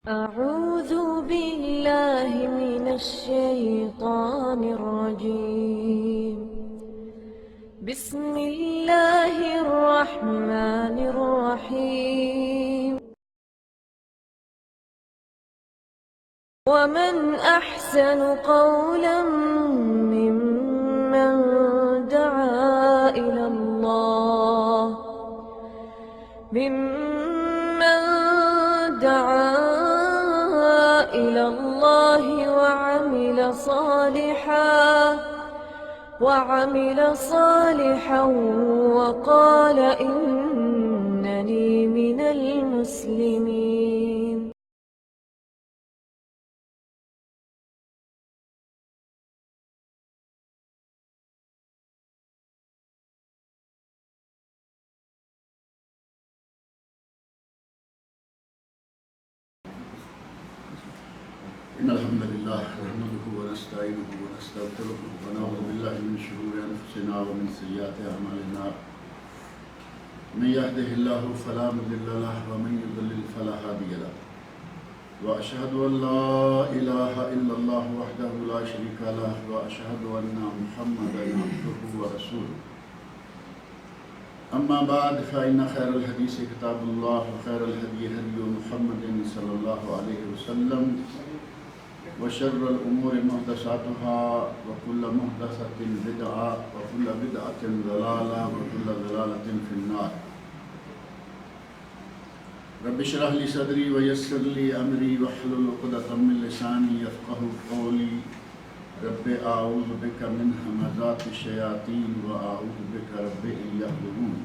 أعوذ بالله من الشيطان الرجيم. بسم الله الرحمن الرحيم. ومن أحسن قولا ممن دعا إلى الله وعمل صالحا وقال إنني من المسلمين. إن الحمد لله نحمده ونستعينه ونستغفره ونعوذ بالله من شرور أنفسنا ومن سيئات أعمالنا. من يهده الله فلا مضل له ومن يضلل فلا هادي له. وأشهد أن لا إله إلا الله وحده لا شريك له وأشهد أن محمدا عبده ورسوله. أما بعد فإن خير الحديث كتاب الله وخير الهدي هدي محمد صلى الله عليه وسلم وشر الأمور محدثاتها وكل محدثة بدعة وكل بدعة ضلالة وكل ضلالة في النار. رب اشرح لي صدري ويسر لي أمري واحلل عقدة من لساني يفقهوا قولي. رب أعوذ بك من همزات الشياطين وأعوذ بك رب أن يحضرون.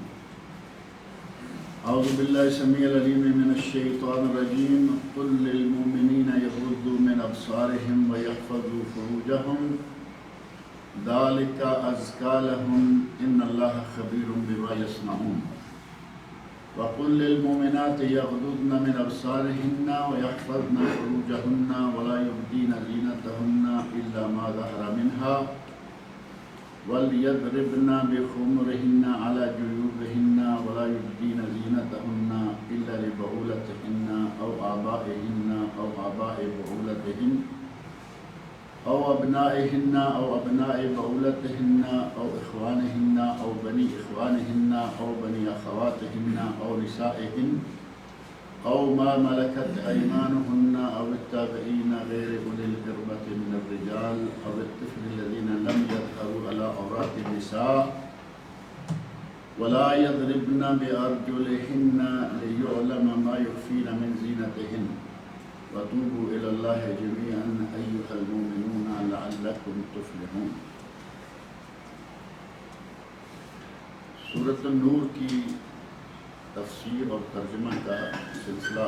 أعوذ بالله السميع العليم من الشيطان الرجيم. قل للمؤمنين يغضوا من أبصارهم ويحفظوا فروجهم ذلك أزكى لهم إن الله خبير بما يصنعون. وقل للمؤمنات يغضضن من أبصارهن ويحفظن فروجهن ولا يبدين زينتهن إلا ما ظهر منها وليضربن بخمرهن على جيوبهن ولا يبدين زينتهن إلا لبعولتهن أو آبائهن أو آباء بعولتهن أو أبنائهن أو أبناء بعولتهن أو إخوانهن أو بني إخوانهن أو بني أخواتهن أو نسائهن أو ما ملكت أيمانهن أو التابعين غير أولي الإربة من الرجال أو الطفل الذين لم يظهروا على عورات النساء ولا يضربن بأرجلهن ليعلم ما يخفين من زينتهن. وتوبوا إلى الله جميعا أيها المؤمنون لعلكم تفلحون. سورۃ النور کی تفسیر اور ترجمہ کا سلسلہ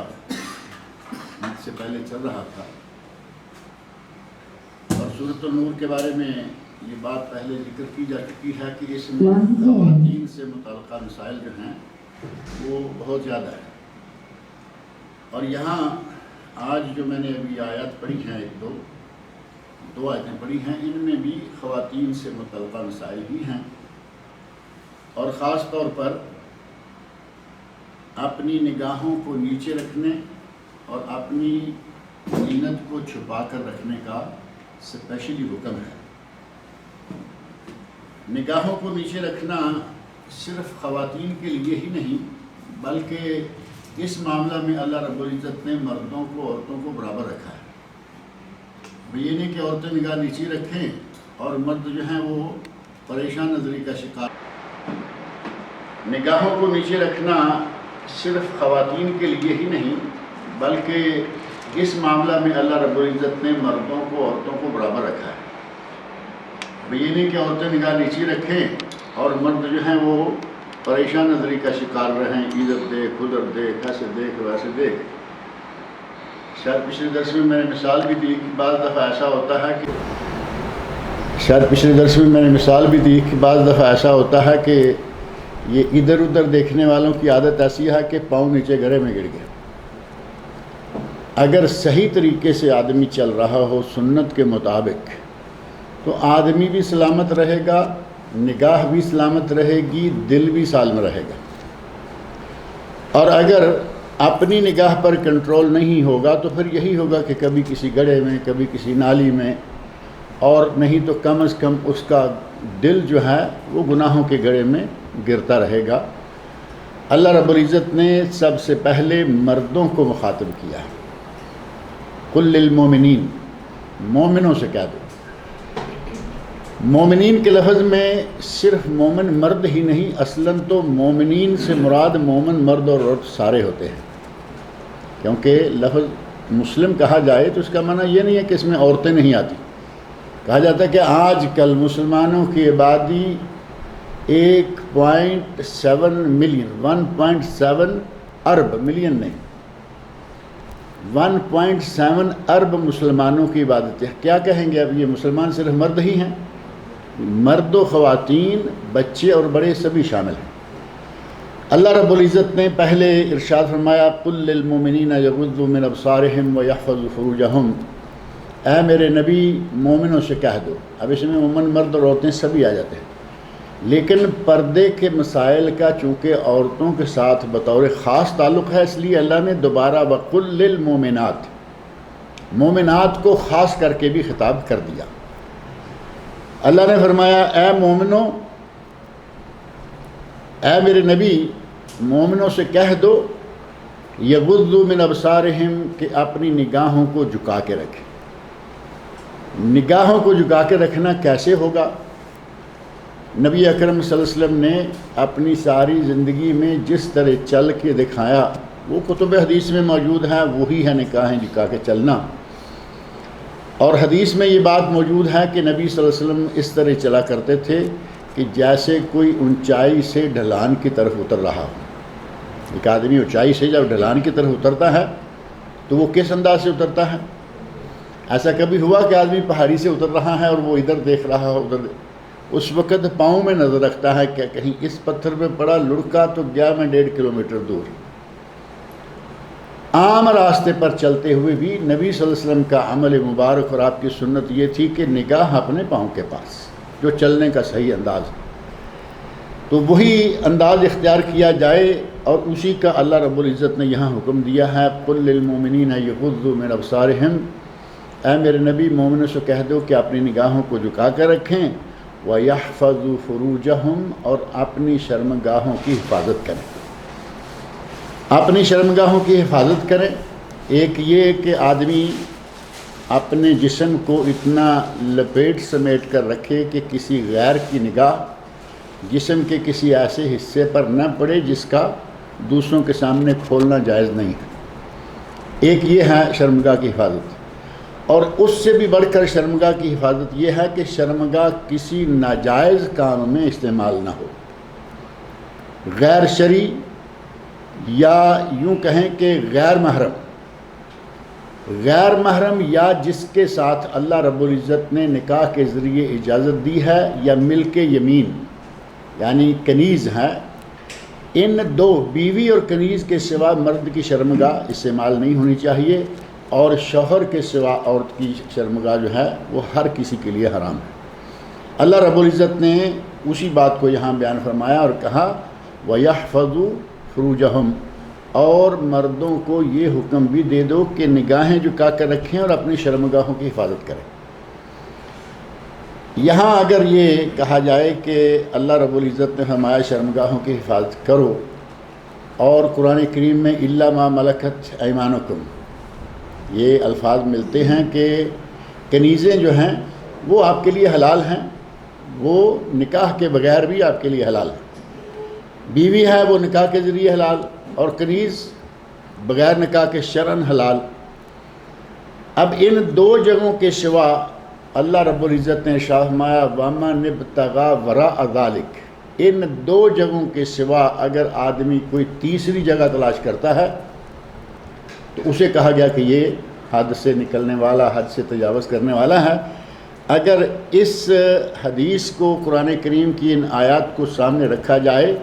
مجھ سے پہلے چل رہا تھا، اور سورۃ النور کے بارے میں یہ بات پہلے ذکر کی جا چکی ہے کہ اس میں خواتین سے متعلقہ مسائل جو ہیں وہ بہت زیادہ ہیں. اور یہاں آج جو میں نے ابھی آیات پڑھی ہیں، دو آیتیں پڑھی ہیں، ان میں بھی خواتین سے متعلقہ مسائل ہی ہیں، اور خاص طور پر اپنی نگاہوں کو نیچے رکھنے اور اپنی زینت کو چھپا کر رکھنے کا اسپیشلی حکم ہے. نگاہوں کو نیچے رکھنا صرف خواتین کے لیے ہی نہیں، بلکہ اس معاملہ میں اللہ رب العزت نے مردوں کو عورتوں کو برابر رکھا ہے. یہ نہیں کہ عورتیں نگاہ نیچے رکھیں اور مرد جو ہیں وہ پریشان نظری کا شکار. نگاہوں کو نیچے رکھنا صرف خواتین کے لیے ہی نہیں، بلکہ اس معاملہ میں اللہ رب العزت نے مردوں کو عورتوں کو برابر رکھا ہے. یہ نہیں کہ عورتیں نگاہ نیچے رکھیں اور مرد جو ہیں وہ پریشان نظری کا شکار رہیں، ادھر دیکھ ادھر دیکھ، ایسے دیکھ ویسے دیکھ. شاید پچھلے درس میں میں نے مثال بھی دی کہ بعض دفعہ ایسا ہوتا ہے کہ یہ ادھر ادھر دیکھنے والوں کی عادت ایسی ہے کہ پاؤں نیچے گڑھے میں گر گئے. اگر صحیح طریقے سے آدمی چل رہا ہو سنت کے مطابق تو آدمی بھی سلامت رہے گا، نگاہ بھی سلامت رہے گی، دل بھی سالم رہے گا. اور اگر اپنی نگاہ پر کنٹرول نہیں ہوگا تو پھر یہی ہوگا کہ کبھی کسی گڑھے میں، کبھی کسی نالی میں، اور نہیں تو کم از کم اس کا دل جو ہے وہ گناہوں کے گڑھے میں گرتا رہے گا۔ اللہ رب العزت نے سب سے پہلے مردوں کو مخاطب کیا، قل للمومنین، مومنوں سے کہہ دو۔ مومنین کے لفظ میں صرف مومن مرد ہی نہیں، اصلاً تو مومنین سے مراد مومن مرد اور عورت سارے ہوتے ہیں، کیونکہ لفظ مسلم کہا جائے تو اس کا معنی یہ نہیں ہے کہ اس میں عورتیں نہیں آتی۔ کہا جاتا ہے کہ آج کل مسلمانوں کی آبادی 1.7 ملین، 1.7 ارب، ملین نہیں، 1.7 ارب مسلمانوں کی عبادت ہے۔ کیا کہیں گے اب یہ مسلمان صرف مرد ہی ہیں؟ مرد و خواتین، بچے اور بڑے سبھی شامل ہیں۔ اللہ رب العزت نے پہلے ارشاد فرمایا قل للمؤمنین یغضوا من ابصارہم ویحفظوا فروجہم، اے میرے نبی مومنوں سے کہہ دو۔ اب اس میں مومن مرد اور عورتیں سبھی آ جاتے ہیں، لیکن پردے کے مسائل کا چونکہ عورتوں کے ساتھ بطور خاص تعلق ہے، اس لیے اللہ نے دوبارہ وقل للمؤمنات، مومنات کو خاص کر کے بھی خطاب کر دیا۔ اللہ نے فرمایا اے مومنوں، اے میرے نبی مومنوں سے کہہ دو یغضوا من ابصارہم، کہ اپنی نگاہوں کو جھکا کے رکھیں۔ نگاہوں کو جھکا کے رکھنا کیسے ہوگا؟ نبی اکرم صلی اللہ علیہ وسلم نے اپنی ساری زندگی میں جس طرح چل کے دکھایا وہ کتب حدیث میں موجود ہے، وہی ہے نگاہیں جھکا کے چلنا۔ اور حدیث میں یہ بات موجود ہے کہ نبی صلی اللہ علیہ وسلم اس طرح چلا کرتے تھے کہ جیسے کوئی اونچائی سے ڈھلان کی طرف اتر رہا ہو۔ ایک آدمی اونچائی سے جب ڈھلان کی طرف اترتا ہے تو وہ کس انداز سے اترتا ہے؟ ایسا کبھی ہوا کہ آدمی پہاڑی سے اتر رہا ہے اور وہ ادھر دیکھ رہا ہو، ادھر اس وقت پاؤں میں نظر رکھتا ہے کہ کہیں اس پتھر پہ پڑا لڑکا تو گیا میں 1.5 کلومیٹر دور۔ عام راستے پر چلتے ہوئے بھی نبی صلی اللہ علیہ وسلم کا عمل مبارک اور آپ کی سنت یہ تھی کہ نگاہ اپنے پاؤں کے پاس، جو چلنے کا صحیح انداز ہے تو وہی انداز اختیار کیا جائے، اور اسی کا اللہ رب العزت نے یہاں حکم دیا ہے قل للمؤمنین یغضوا من ابصارہم، اے میرے نبی مومنوں سے کہہ دو کہ اپنی نگاہوں کو جھکا کر رکھیں، وَيَحْفَظُوا فُرُوجَهُمْ، اور اپنی شرمگاہوں کی حفاظت کریں۔ اپنی شرمگاہوں کی حفاظت کریں، ایک یہ کہ آدمی اپنے جسم کو اتنا لپیٹ سمیٹ کر رکھے کہ کسی غیر کی نگاہ جسم کے کسی ایسے حصے پر نہ پڑے جس کا دوسروں کے سامنے کھولنا جائز نہیں ہے۔ ایک یہ ہے شرمگاہ کی حفاظت، اور اس سے بھی بڑھ کر شرمگاہ کی حفاظت یہ ہے کہ شرمگاہ کسی ناجائز کام میں استعمال نہ ہو۔ غیر شرعی یا یوں کہیں کہ غیر محرم یا جس کے ساتھ اللہ رب العزت نے نکاح کے ذریعے اجازت دی ہے، یا ملک یمین یعنی کنیز ہے، ان دو بیوی اور کنیز کے سوا مرد کی شرمگاہ استعمال نہیں ہونی چاہیے، اور شوہر کے سوا عورت کی شرمگاہ جو ہے وہ ہر کسی کے لیے حرام ہے۔ اللہ رب العزت نے اسی بات کو یہاں بیان فرمایا اور کہا وَيَحْفَظُوا فُرُوجَهُمْ، اور مردوں کو یہ حکم بھی دے دو کہ نگاہیں جھکا کر رکھیں اور اپنی شرمگاہوں کی حفاظت کریں۔ یہاں اگر یہ کہا جائے کہ اللہ رب العزت نے فرمایا شرمگاہوں کی حفاظت کرو، اور قرآن کریم میں إِلَّا مَا مَلَكَتْ أَيْمَانُكُمْ یہ الفاظ ملتے ہیں کہ کنیزیں جو ہیں وہ آپ کے لیے حلال ہیں، وہ نکاح کے بغیر بھی آپ کے لیے حلال ہے۔ بیوی ہے وہ نکاح کے ذریعے حلال، اور کنیز بغیر نکاح کے شرعاً حلال۔ اب ان دو جگہوں کے سوا اللہ رب العزت نے ارشاد فرمایا وَمَنِ ابْتَغَىٰ وَرَاءَ ذَلِكَ، ان دو جگہوں کے سوا اگر آدمی کوئی تیسری جگہ تلاش کرتا ہے تو اسے کہا گیا کہ یہ حد سے نکلنے والا، حد سے تجاوز کرنے والا ہے۔ اگر اس حدیث کو قرآن کریم کی ان آیات کو سامنے رکھا جائے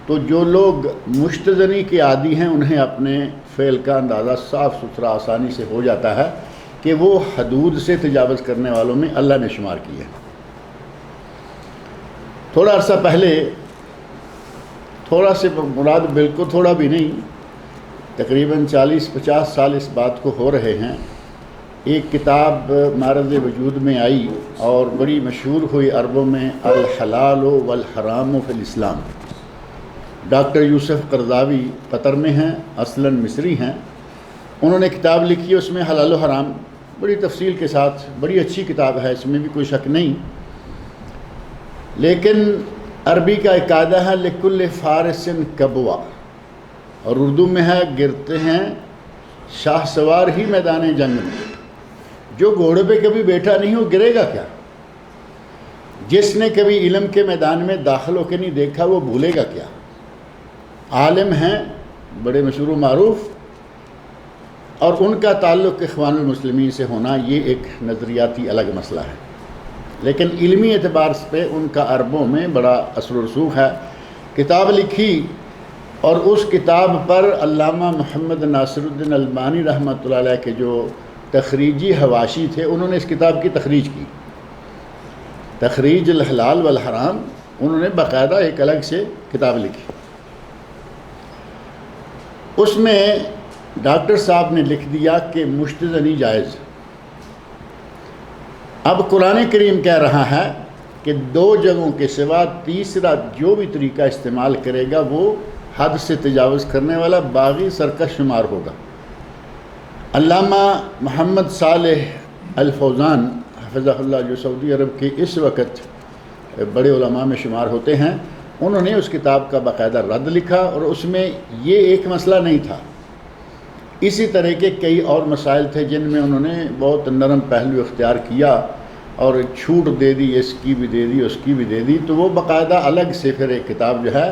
تو جو لوگ مشتزنی کے عادی ہیں انہیں اپنے فعل کا اندازہ صاف ستھرا آسانی سے ہو جاتا ہے کہ وہ حدود سے تجاوز کرنے والوں میں اللہ نے شمار کیا ہے۔ تھوڑا عرصہ پہلے، تھوڑا سے مراد بالکل تھوڑا بھی نہیں، تقریباً 40-50 سال اس بات کو ہو رہے ہیں. ایک کتاب معرض وجود میں آئی اور بڑی مشہور ہوئی عربوں میں، الحلال والحرام فی الاسلام. ڈاکٹر یوسف قرضاوی قطر میں ہیں، اصلاً مصری ہیں. انہوں نے کتاب لکھی، اس میں حلال و حرام بڑی تفصیل کے ساتھ، بڑی اچھی کتاب ہے، اس میں بھی کوئی شک نہیں. لیکن عربی کا ایک قاعدہ ہے لکل فارس کبوا، اور اردو میں ہے گرتے ہیں شاہ سوار ہی میدان جنگ میں. جو گھوڑے پہ کبھی بیٹھا نہیں وہ گرے گا کیا؟ جس نے کبھی علم کے میدان میں داخل ہو کے نہیں دیکھا وہ بھولے گا کیا؟ عالم ہیں بڑے مشہور و معروف، اور ان کا تعلق اخوان المسلمین سے ہونا یہ ایک نظریاتی الگ مسئلہ ہے، لیکن علمی اعتبار پہ ان کا عربوں میں بڑا اثر و رسوخ ہے. کتاب لکھی، اور اس کتاب پر علامہ محمد ناصر الدین البانی رحمۃ اللہ علیہ کے جو تخریجی حواشی تھے، انہوں نے اس کتاب کی تخریج کی، تخریج الحلال والحرام. انہوں نے باقاعدہ ایک الگ سے کتاب لکھی. اس میں ڈاکٹر صاحب نے لکھ دیا کہ مشتزنی جائز. اب قرآن کریم کہہ رہا ہے کہ 2 جگہوں کے سوا تیسرا جو بھی طریقہ استعمال کرے گا وہ حد سے تجاوز کرنے والا باغی سرکش شمار ہوگا. علامہ محمد صالح الفوزان حفظہ اللہ، جو سعودی عرب کے اس وقت بڑے علماء میں شمار ہوتے ہیں، انہوں نے اس کتاب کا باقاعدہ رد لکھا، اور اس میں یہ ایک مسئلہ نہیں تھا، اسی طرح کے کئی اور مسائل تھے جن میں انہوں نے بہت نرم پہلو اختیار کیا اور چھوٹ دے دی، اس کی بھی دے دی، اس کی بھی دے دی. تو وہ باقاعدہ الگ سے پھر ایک کتاب جو ہے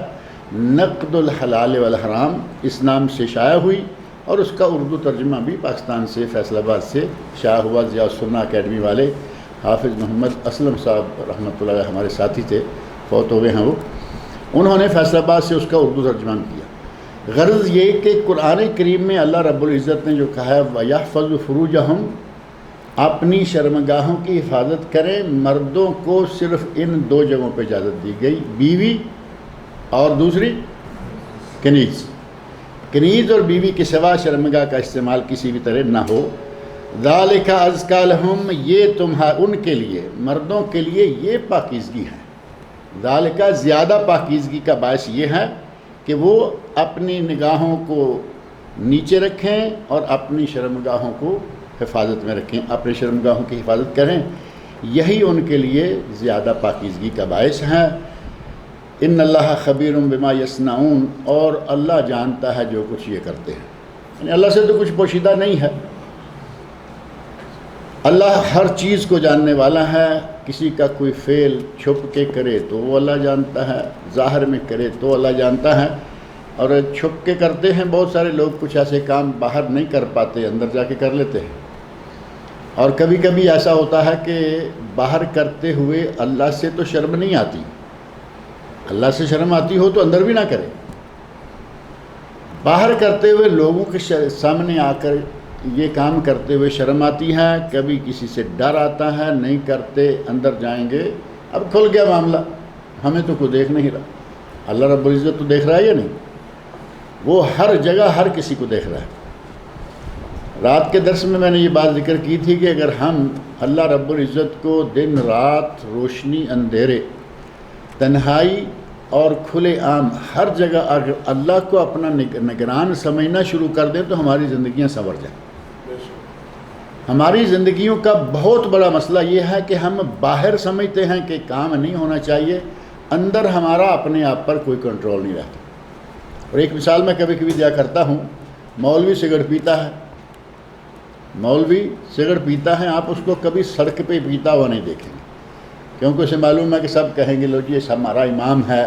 نقد الحلال والحرام اس نام سے شائع ہوئی، اور اس کا اردو ترجمہ بھی پاکستان سے فیصل آباد سے شائع ہوا. ضیاء السنہ اکیڈمی والے حافظ محمد اسلم صاحب رحمۃ اللہ علیہ ہمارے ساتھی تھے، فوت ہو گئے ہیں وہ، انہوں نے فیصل آباد سے اس کا اردو ترجمہ کیا. غرض یہ کہ قرآن کریم میں اللہ رب العزت نے جو کہا ہے وَيَحْفَظُ فُرُوجَهُمْ، اپنی شرمگاہوں کی حفاظت کریں. مردوں کو صرف ان 2 جگہوں پہ اجازت دی گئی، بیوی اور دوسری کنیز. کنیز اور بیوی کے سوا شرمگاہ کا استعمال کسی بھی طرح نہ ہو. ذَلِكَ أَزْكَىٰ لَهُمْ، یہ ان کے لیے، مردوں کے لیے یہ پاکیزگی ہے. ذَلِكَ زیادہ پاکیزگی کا باعث یہ ہے کہ وہ اپنی نگاہوں کو نیچے رکھیں اور اپنی شرمگاہوں کو حفاظت میں رکھیں، اپنی شرمگاہوں کی حفاظت کریں. یہی ان کے لیے زیادہ پاکیزگی کا باعث ہے. ان اللہ خبیر بما یصنعون، اور اللہ جانتا ہے جو کچھ یہ کرتے ہیں. یعنی اللہ سے تو کچھ پوشیدہ نہیں ہے، اللہ ہر چیز کو جاننے والا ہے. کسی کا کوئی فعل چھپ کے کرے تو وہ اللہ جانتا ہے، ظاہر میں کرے تو اللہ جانتا ہے. اور چھپ کے کرتے ہیں بہت سارے لوگ، کچھ ایسے کام باہر نہیں کر پاتے، اندر جا کے کر لیتے ہیں. اور کبھی کبھی ایسا ہوتا ہے کہ باہر کرتے ہوئے اللہ سے تو شرم نہیں آتی، اللہ سے شرم آتی ہو تو اندر بھی نہ کرے. باہر کرتے ہوئے لوگوں کے سامنے آ کر یہ کام کرتے ہوئے شرم آتی ہے، کبھی کسی سے ڈر آتا ہے، نہیں کرتے، اندر جائیں گے اب کھل گیا معاملہ، ہمیں تو کوئی دیکھ نہیں رہا. اللہ رب العزت تو دیکھ رہا ہے یا نہیں؟ وہ ہر جگہ ہر کسی کو دیکھ رہا ہے. رات کے درس میں نے یہ بات ذکر کی تھی کہ اگر ہم اللہ رب العزت کو دن رات، روشنی اندھیرے، تنہائی اور کھلے عام ہر جگہ اگر اللہ کو اپنا نگران سمجھنا شروع کر دیں تو ہماری زندگیاں سنور جائیں. ہماری زندگیوں کا بہت بڑا مسئلہ یہ ہے کہ ہم باہر سمجھتے ہیں کہ کام نہیں ہونا چاہیے، اندر ہمارا اپنے آپ پر کوئی کنٹرول نہیں رہتا. اور ایک مثال میں کبھی کبھی دیا کرتا ہوں، مولوی سگریٹ پیتا ہے، مولوی سگریٹ پیتا ہے، آپ اس کو کبھی سڑک پہ پیتا ہوا نہیں دیکھیں گے، کیونکہ اسے معلوم ہے کہ سب کہیں گے لو جی یہ ہمارا امام ہے،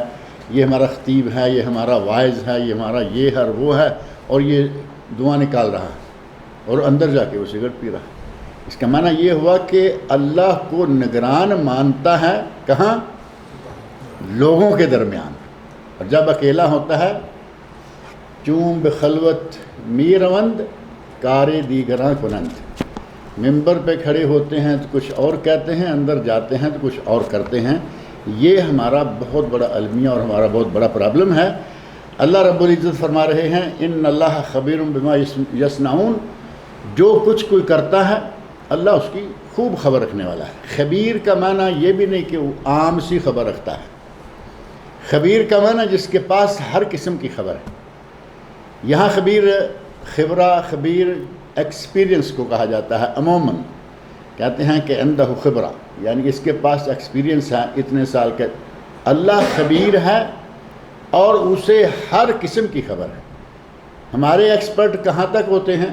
یہ ہمارا خطیب ہے، یہ ہمارا واعظ ہے، یہ ہمارا یہ ہے وہ ہے، اور یہ دعا نکال رہا ہے اور اندر جا کے وہ سگریٹ پی رہا ہے. اس کا معنی یہ ہوا کہ اللہ کو نگران مانتا ہے کہاں؟ لوگوں کے درمیان. اور جب اکیلا ہوتا ہے چون بخلوت میروند کارے دیگراں کنند، ممبر پہ کھڑے ہوتے ہیں تو کچھ اور کہتے ہیں، اندر جاتے ہیں تو کچھ اور کرتے ہیں. یہ ہمارا بہت بڑا المیہ اور ہمارا بہت بڑا پرابلم ہے. اللہ رب العزت فرما رہے ہیں ان اللہ خبیر بما یصنعون، جو کچھ کوئی کرتا ہے اللہ اس کی خوب خبر رکھنے والا ہے۔ خبیر کا معنی یہ بھی نہیں کہ وہ عام سی خبر رکھتا ہے، خبیر کا معنی جس کے پاس ہر قسم کی خبر ہے۔ یہاں خبیر ایکسپیرینس کو کہا جاتا ہے، عموماً کہتے ہیں کہ عندہ خبرہ، یعنی اس کے پاس ایکسپیرینس ہے اتنے سال کا۔ اللہ خبیر ہے اور اسے ہر قسم کی خبر ہے۔ ہمارے ایکسپرٹ کہاں تک ہوتے ہیں؟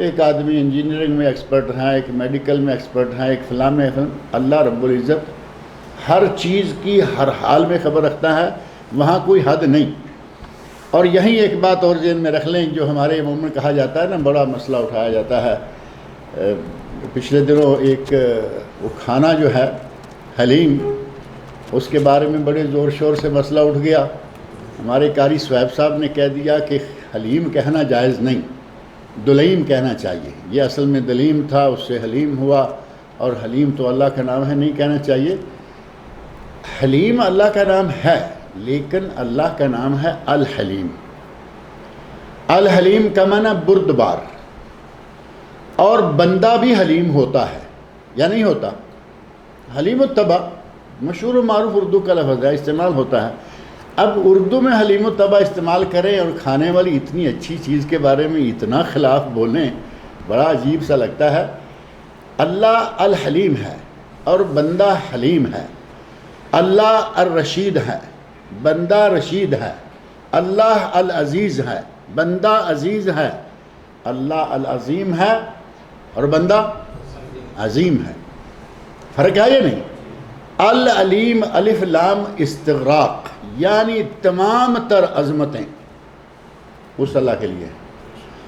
ایک آدمی انجینئرنگ میں ایکسپرٹ ہے، ایک میڈیکل میں ایکسپرٹ ہے، ایک فلاں میں۔ اللہ رب العزت ہر چیز کی ہر حال میں خبر رکھتا ہے، وہاں کوئی حد نہیں۔ اور یہیں ایک بات اور ذہن میں رکھ لیں، جو ہمارے عموماً کہا جاتا ہے نا، بڑا مسئلہ اٹھایا جاتا ہے۔ پچھلے دنوں ایک وہ کھانا جو ہے حلیم، اس کے بارے میں بڑے زور شور سے مسئلہ اٹھ گیا۔ ہمارے قاری صہیب صاحب نے کہہ دیا کہ حلیم کہنا جائز نہیں، دلیم کہنا چاہیے۔ یہ اصل میں دلیم تھا، اس سے حلیم ہوا، اور حلیم تو اللہ کا نام ہے، نہیں کہنا چاہیے۔ حلیم اللہ کا نام ہے، لیکن اللہ کا نام ہے الحلیم۔ الحلیم کا معنی بردبار، اور بندہ بھی حلیم ہوتا ہے یا نہیں ہوتا؟ حلیم الطبع مشہور و معروف اردو کا لفظ ہے، استعمال ہوتا ہے۔ اب اردو میں حلیم الطبع استعمال کریں اور کھانے والی اتنی اچھی چیز کے بارے میں اتنا خلاف بولیں، بڑا عجیب سا لگتا ہے۔ اللہ الحلیم ہے اور بندہ حلیم ہے۔ اللہ الرشید ہے، بندہ رشید ہے۔ اللہ العزیز ہے، بندہ عزیز ہے۔ اللہ العظیم ہے اور بندہ عظیم ہے۔ فرق ہے یہ نہیں؟ العلیم الف لام استغراق، یعنی تمام تر عظمتیں اس اللہ کے لیے۔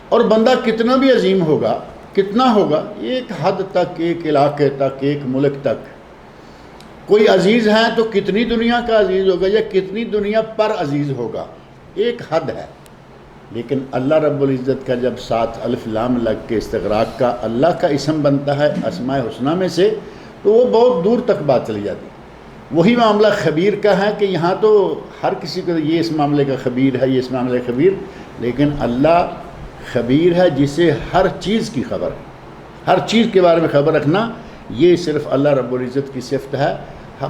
اور بندہ کتنا بھی عظیم ہوگا، کتنا ہوگا، ایک حد تک، ایک علاقے تک، ایک ملک تک۔ کوئی عزیز ہے تو کتنی دنیا کا عزیز ہوگا یا کتنی دنیا پر عزیز ہوگا، ایک حد ہے۔ لیکن اللہ رب العزت کا جب ساتھ الف لام لگ کے استغراق کا اللہ کا اسم بنتا ہے اسماء حسنہ میں سے، تو وہ بہت دور تک بات چلی جاتی ہے۔ وہی معاملہ خبیر کا ہے کہ یہاں تو ہر کسی کو یہ اس معاملے کا خبیر ہے، یہ اس معاملے کا خبیر، لیکن اللہ خبیر ہے جسے ہر چیز کی خبر ہے۔ ہر چیز کے بارے میں خبر رکھنا یہ صرف اللہ رب العزت کی صفت ہے۔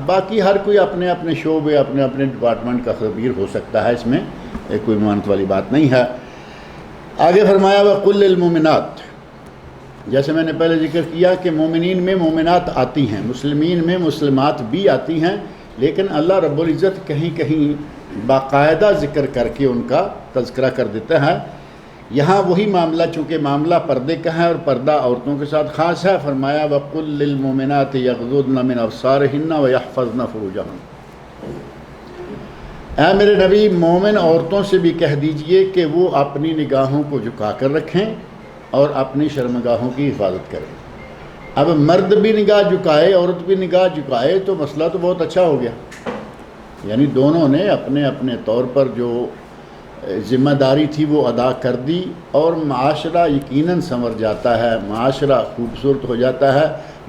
باقی ہر کوئی اپنے اپنے شعبے، اپنے اپنے ڈپارٹمنٹ کا خبیر ہو سکتا ہے، اس میں کوئی مانت والی بات نہیں ہے۔ آگے فرمایا وَقُلْ لِلْمُؤْمِنَاتِ، جیسے میں نے پہلے ذکر کیا کہ مومنین میں مومنات آتی ہیں، مسلمین میں مسلمات بھی آتی ہیں، لیکن اللہ رب العزت کہیں کہیں باقاعدہ ذکر کر کے ان کا تذکرہ کر دیتا ہے۔ یہاں وہی معاملہ، چونکہ معاملہ پردے کا ہے اور پردہ عورتوں کے ساتھ خاص ہے، فرمایا وَقُلْ لِلْمُؤْمِنَاتِ يَغْضُضْنَ مِنْ أَبْصَارِهِنَّ وَيَحْفَظْنَ فُرُوجَهُنَّ، اے میرے نبی مومن عورتوں سے بھی کہہ دیجئے کہ وہ اپنی نگاہوں کو جھکا کر رکھیں اور اپنی شرمگاہوں کی حفاظت کریں۔ اب مرد بھی نگاہ جھکائے، عورت بھی نگاہ جھکائے تو مسئلہ تو بہت اچھا ہو گیا، یعنی دونوں نے اپنے اپنے طور پر جو ذمہ داری تھی وہ ادا کر دی، اور معاشرہ یقیناً سنور جاتا ہے، معاشرہ خوبصورت ہو جاتا ہے۔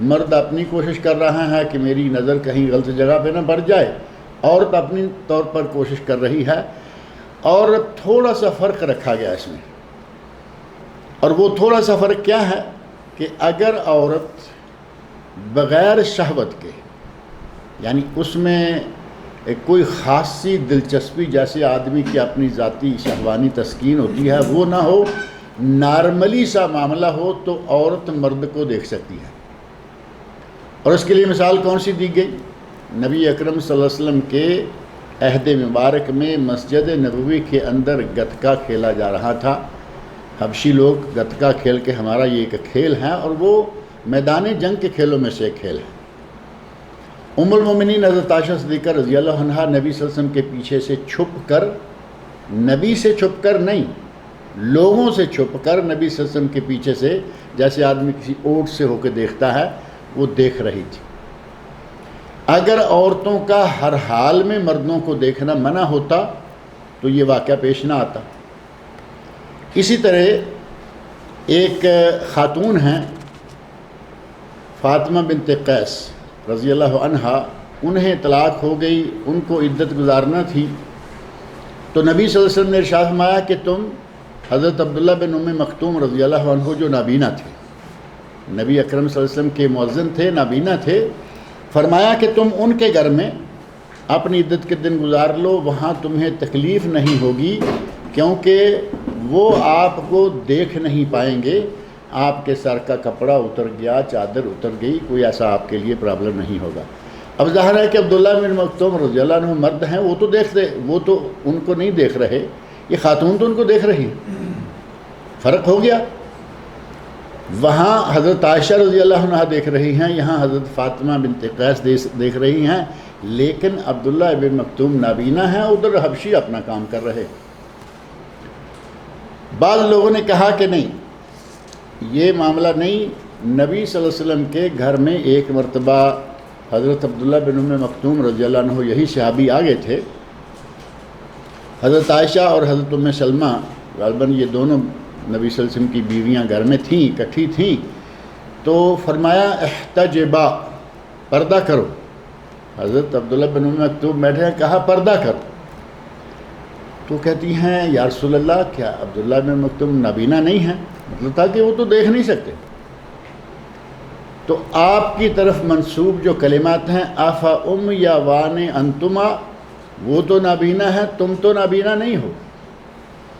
مرد اپنی کوشش کر رہا ہے کہ میری نظر کہیں غلط جگہ پہ نہ بڑھ جائے، عورت اپنی طور پر کوشش کر رہی ہے، اور تھوڑا سا فرق رکھا گیا اس میں۔ اور وہ تھوڑا سا فرق کیا ہے کہ اگر عورت بغیر شہوت کے، یعنی اس میں کوئی خاصی دلچسپی جیسے آدمی کی اپنی ذاتی شہوانی تسکین ہوتی ہے وہ نہ ہو، نارملی سا معاملہ ہو، تو عورت مرد کو دیکھ سکتی ہے۔ اور اس کے لیے مثال کون سی دی گئی؟ نبی اکرم صلی اللہ علیہ وسلم کے عہد مبارک میں مسجد نبوی کے اندر گتکا کھیلا جا رہا تھا۔ حبشی لوگ گتکا کھیل کے، ہمارا یہ ایک کھیل ہے اور وہ میدان جنگ کے کھیلوں میں سے ایک کھیل ہے۔ ام المومنین حضرت عائشہ صدیقہ رضی اللہ عنہا نبی صلی اللہ علیہ وسلم کے پیچھے سے چھپ کر، نبی سے چھپ کر نہیں، لوگوں سے چھپ کر نبی صلی اللہ علیہ وسلم کے پیچھے سے، جیسے آدمی کسی اوٹ سے ہو کے دیکھتا ہے، وہ دیکھ رہی تھی۔ اگر عورتوں کا ہر حال میں مردوں کو دیکھنا منع ہوتا تو یہ واقعہ پیش نہ آتا۔ اسی طرح ایک خاتون ہیں فاطمہ بنت قیس رضی اللہ عنہا، انہیں طلاق ہو گئی، ان کو عدت گزارنا تھی، تو نبی صلی اللہ علیہ وسلم نے ارشاد فرمایا کہ تم حضرت عبداللہ بن ام مکتوم رضی اللہ عنہ جو نابینا تھے، نبی اکرم صلی اللہ علیہ وسلم کے مؤذن تھے، نابینا تھے، فرمایا کہ تم ان کے گھر میں اپنی عدت کے دن گزار لو، وہاں تمہیں تکلیف نہیں ہوگی، کیونکہ وہ آپ کو دیکھ نہیں پائیں گے، آپ کے سر کا کپڑا اتر گیا، چادر اتر گئی، کوئی ایسا آپ کے لیے پرابلم نہیں ہوگا۔ اب ظاہر ہے کہ عبداللہ بن مکتوم رضی اللہ عنہ مرد ہیں، وہ تو ان کو نہیں دیکھ رہے، یہ خاتون تو ان کو دیکھ رہی، فرق ہو گیا۔ وہاں حضرت عائشہ رضی اللہ عنہ دیکھ رہی ہیں، یہاں حضرت فاطمہ بنت قیس دیکھ رہی ہیں، لیکن عبداللہ بن مکتوم نابینا ہیں، ادھر حبشی اپنا کام کر رہے۔ بعض لوگوں نے کہا کہ نہیں، یہ معاملہ نہیں، نبی صلی اللہ علیہ وسلم کے گھر میں ایک مرتبہ حضرت عبداللہ بن ام مکتوم رضی اللہ عنہ، یہی صحابی آگے تھے، حضرت عائشہ اور حضرت ام سلمہ، غالباً یہ دونوں نبی صلی اللہ علیہ وسلم کی بیویاں گھر میں تھیں، اکٹھی تھیں، تو فرمایا احتجبا، پردہ کرو۔ حضرت عبداللہ بن ام مکتوم بیٹھے ہیں، کہا پردہ کرو، تو کہتی ہیں یا رسول اللہ کیا عبداللہ بن مکتوم نابینا نہیں ہیں؟ مطلب تھا کہ وہ تو دیکھ نہیں سکتے۔ تو آپ کی طرف منسوب جو کلمات ہیں آفا ام یا وان انتما، وہ تو نابینا ہے، تم تو نابینا نہیں ہو،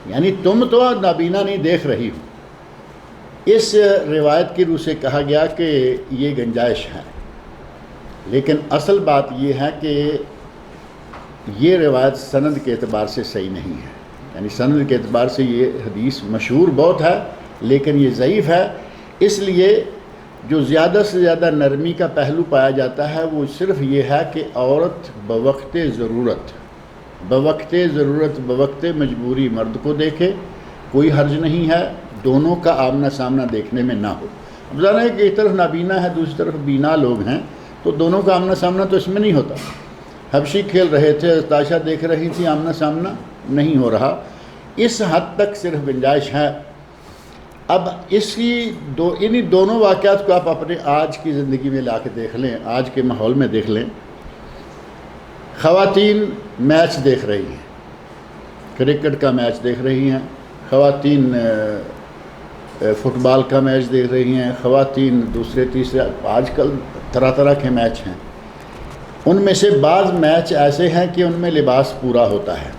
یعنی تم تو نابینا نہیں دیکھ رہی ہو۔ اس روایت کی روح سے کہا گیا کہ یہ گنجائش ہے، لیکن اصل بات یہ ہے کہ یہ روایت سند کے اعتبار سے صحیح نہیں ہے، یعنی سند کے اعتبار سے یہ حدیث مشہور بہت ہے لیکن یہ ضعیف ہے۔ اس لیے جو زیادہ سے زیادہ نرمی کا پہلو پایا جاتا ہے وہ صرف یہ ہے کہ عورت بوقت ضرورت بوقت مجبوری مرد کو دیکھے، کوئی حرج نہیں ہے، دونوں کا آمنا سامنا دیکھنے میں نہ ہو۔ اب ظاہر ہے کہ ایک طرف نابینا ہے، دوسری طرف بینا لوگ ہیں، تو دونوں کا آمنا سامنا تو اس میں نہیں ہوتا۔ حبشی کھیل رہے تھے، عائشہ دیکھ رہی تھی، آمنا سامنا نہیں ہو رہا، اس حد تک صرف گنجائش ہے۔ اب انہی دونوں واقعات کو آپ اپنے آج کی زندگی میں لا کے دیکھ لیں، آج کے ماحول میں دیکھ لیں۔ خواتین میچ دیکھ رہی ہیں، کرکٹ کا میچ دیکھ رہی ہیں، خواتین فٹ بال کا میچ دیکھ رہی ہیں، خواتین دوسرے تیسرے، آج کل طرح طرح کے میچ ہیں۔ ان میں سے بعض میچ ایسے ہیں کہ ان میں لباس پورا ہوتا ہے،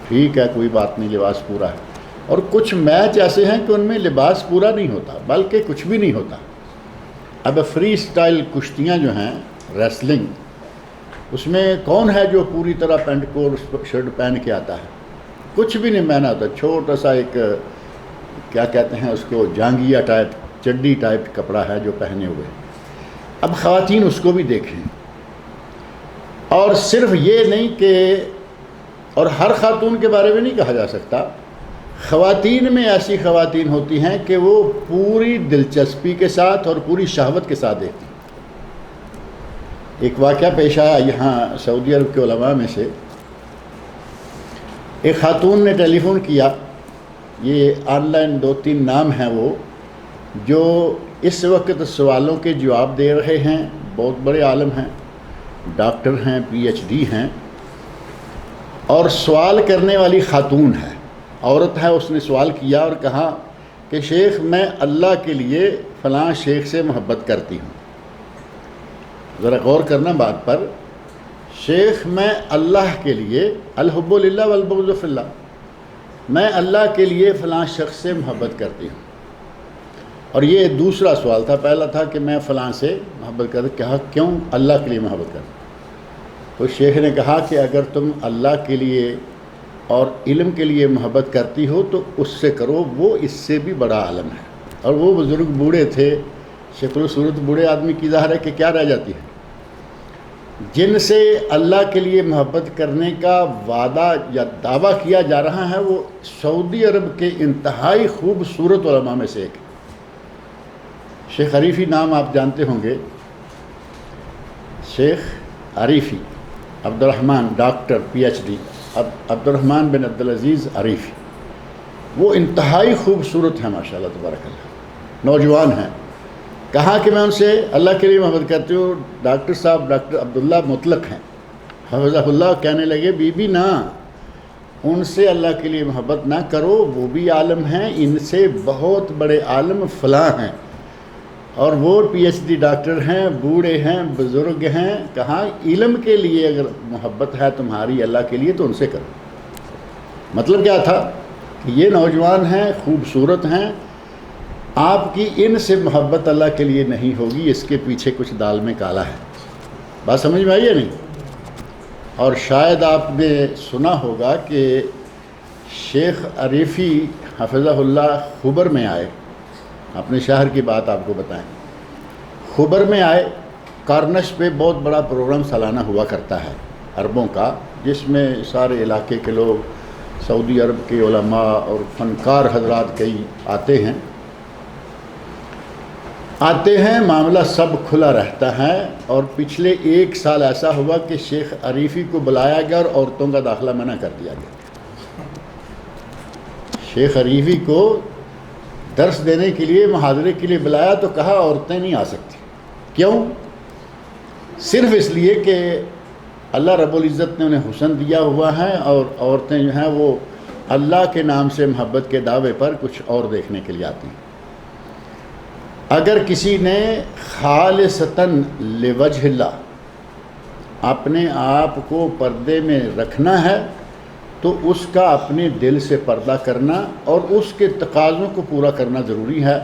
ٹھیک ہے کوئی بات نہیں، لباس پورا ہے، اور کچھ میچ ایسے ہیں کہ ان میں لباس پورا نہیں ہوتا، بلکہ کچھ بھی نہیں ہوتا۔ اب فری سٹائل کشتیاں جو ہیں، ریسلنگ، اس میں کون ہے جو پوری طرح پینٹ کو شرٹ پہن کے آتا ہے؟ کچھ بھی نہیں پہنا ہوتا، چھوٹا سا ایک کیا کہتے ہیں اس کو، جانگیا ٹائپ، چڈی ٹائپ کپڑا ہے جو پہنے ہوئے۔ اب خواتین اس کو بھی دیکھیں، اور صرف یہ نہیں کہ، اور ہر خاتون کے بارے میں نہیں کہا جا سکتا، خواتین میں ایسی خواتین ہوتی ہیں کہ وہ پوری دلچسپی کے ساتھ اور پوری شہوت کے ساتھ دیکھتی ہیں۔ ایک واقعہ پیش آیا یہاں سعودی عرب کے علماء میں سے، ایک خاتون نے ٹیلی فون کیا، یہ آن لائن 2-3 نام ہیں وہ جو اس وقت سوالوں کے جواب دے رہے ہیں، بہت بڑے عالم ہیں، ڈاکٹر ہیں، PhD ہیں، اور سوال کرنے والی خاتون ہے، عورت ہے۔ اس نے سوال کیا اور کہا کہ شیخ میں اللہ کے لیے فلاں شیخ سے محبت کرتی ہوں۔ ذرا غور کرنا بات پر، شیخ میں اللہ کے لیے، الحب للہ والبغض فی اللہ، میں اللہ کے لیے فلاں شخص سے محبت کرتی ہوں۔ اور یہ دوسرا سوال تھا، پہلا تھا کہ میں فلاں سے محبت کرتی، کہا کیوں اللہ کے لیے محبت کرتی؟ تو شیخ نے کہا کہ اگر تم اللہ کے لیے اور علم کے لیے محبت کرتی ہو تو اس سے کرو، وہ اس سے بھی بڑا عالم ہے۔ اور وہ بزرگ بوڑھے تھے، شکل و صورت بوڑھے آدمی کی ظاہر ہے کہ کیا رہ جاتی ہے، جن سے اللہ کے لیے محبت کرنے کا وعدہ یا دعویٰ کیا جا رہا ہے، وہ سعودی عرب کے انتہائی خوبصورت علماء میں سے ایک ہے۔ شیخ عریفی نام آپ جانتے ہوں گے، شیخ عریفی عبد الرحمن، ڈاکٹر PhD، عبد الرحمن بن عبدالعزیز عریفی، وہ انتہائی خوبصورت ہیں ماشاءاللہ تبارک اللہ، نوجوان ہیں۔ کہا کہ میں ان سے اللہ کے لیے محبت کرتی ہوں، ڈاکٹر صاحب ڈاکٹر عبداللہ مطلق ہیں، حفظہ اللہ، کہنے لگے بی بی نا، ان سے اللہ کے لیے محبت نہ کرو، وہ بھی عالم ہیں، ان سے بہت بڑے عالم فلاں ہیں، اور وہ پی ایچ ڈی ڈاکٹر ہیں، بوڑھے ہیں، بزرگ ہیں۔ کہاں علم کے لیے اگر محبت ہے تمہاری اللہ کے لیے تو ان سے کرو۔ مطلب کیا تھا کہ یہ نوجوان ہیں، خوبصورت ہیں، آپ کی ان سے محبت اللہ کے لیے نہیں ہوگی، اس کے پیچھے کچھ دال میں کالا ہے۔ بات سمجھ میں آئی ہے نہیں؟ اور شاید آپ نے سنا ہوگا کہ شیخ عریفی حفظہ اللہ خبر میں آئے، اپنے شہر کی بات آپ کو بتائیں، خبر میں آئے، کارنش پہ بہت بڑا پروگرام سالانہ ہوا کرتا ہے عربوں کا، جس میں سارے علاقے کے لوگ، سعودی عرب کے علماء اور فنکار حضرات کئی آتے ہیں، معاملہ سب کھلا رہتا ہے۔ اور پچھلے 1 سال ایسا ہوا کہ شیخ عریفی کو بلایا گیا اور عورتوں کا داخلہ منع کر دیا گیا۔ شیخ عریفی کو درس دینے کے لیے، محاضرے کے لیے بلایا تو کہا عورتیں نہیں آ سکتی۔ کیوں؟ صرف اس لیے کہ اللہ رب العزت نے انہیں حسن دیا ہوا ہے، اور عورتیں جو ہیں وہ اللہ کے نام سے محبت کے دعوے پر کچھ اور دیکھنے کے لیے آتی ہیں۔ اگر کسی نے خالصتاً لوجہ اللہ اپنے آپ کو پردے میں رکھنا ہے تو اس کا اپنے دل سے پردہ کرنا اور اس کے تقاضوں کو پورا کرنا ضروری ہے۔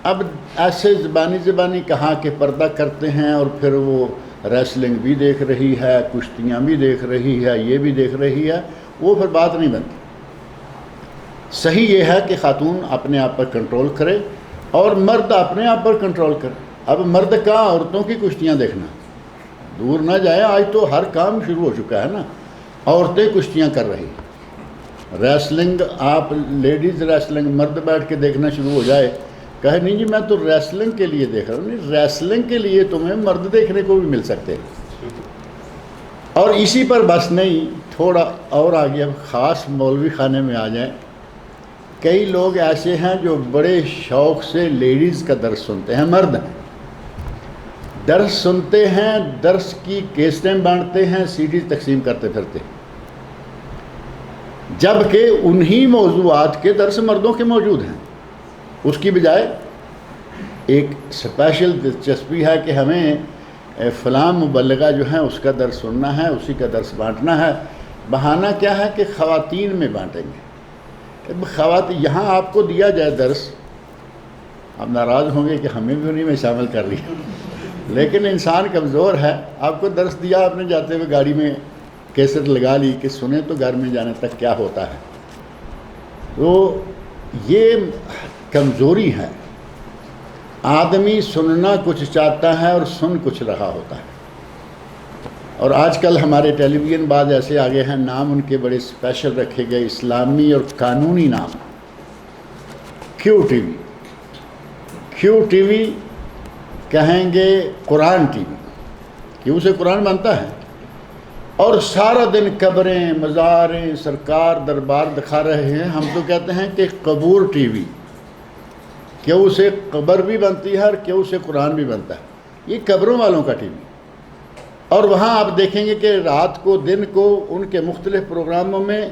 اب ایسے زبانی کہاں کہ پردہ کرتے ہیں اور پھر وہ ریسلنگ بھی دیکھ رہی ہے، کشتیاں بھی دیکھ رہی ہے، یہ بھی دیکھ رہی ہے، وہ پھر بات نہیں بنتی۔ صحیح یہ ہے کہ خاتون اپنے آپ پر کنٹرول کرے اور مرد اپنے آپ پر کنٹرول کرے۔ اب مرد کا عورتوں کی کشتیاں دیکھنا دور نہ جائے، آج تو ہر کام شروع ہو چکا ہے نا، عورتیں کشتیاں کر رہی، ریسلنگ، آپ لیڈیز ریسلنگ مرد بیٹھ کے دیکھنا شروع ہو جائے، کہے نہیں جی میں تو ریسلنگ کے لیے دیکھ رہا ہوں۔ نہیں، ریسلنگ کے لیے تمہیں مرد دیکھنے کو بھی مل سکتے ہیں۔ اور اسی پر بس نہیں، تھوڑا اور آگے اب خاص مولوی خانے میں آ جائیں، کئی لوگ ایسے ہیں جو بڑے شوق سے لیڈیز کا درس سنتے ہیں، مرد ہیں، درس سنتے ہیں، درس کی کیسٹیں بانٹتے ہیں، سیڈیز تقسیم کرتے پھرتے، جبکہ انہی موضوعات کے درس مردوں کے موجود ہیں۔ اس کی بجائے ایک اسپیشل دلچسپی ہے کہ ہمیں فلاں مبلغہ جو ہیں اس کا درس سننا ہے، اسی کا درس بانٹنا ہے۔ بہانہ کیا ہے کہ خواتین میں بانٹیں گے۔ یہاں آپ کو دیا جائے درس، آپ ناراض ہوں گے کہ ہمیں بھی انہیں میں شامل کر لیا، لیکن انسان کمزور ہے۔ آپ کو درس دیا، آپ نے جاتے ہوئے گاڑی میں کیسٹ لگا لی کہ سنیں تو گھر میں جانے تک کیا ہوتا ہے۔ تو یہ کمزوری ہے، آدمی سننا کچھ چاہتا ہے اور سن کچھ رہا ہوتا ہے۔ اور آج کل ہمارے ٹیلی ویژن بعض ایسے آگے ہیں، نام ان کے بڑے اسپیشل رکھے گئے، اسلامی اور قانونی نام، کیو ٹی وی کہیں گے قرآن ٹی وی، کیوں سے قرآن بنتا ہے، اور سارا دن قبریں، مزاریں، سرکار دربار دکھا رہے ہیں۔ ہم تو کہتے ہیں کہ قبور ٹی وی، کیوں سے قبر بھی بنتی ہے اور کیوں سے قرآن بھی بنتا ہے، یہ قبروں والوں کا ٹی وی۔ اور وہاں آپ دیکھیں گے کہ رات کو دن کو ان کے مختلف پروگراموں میں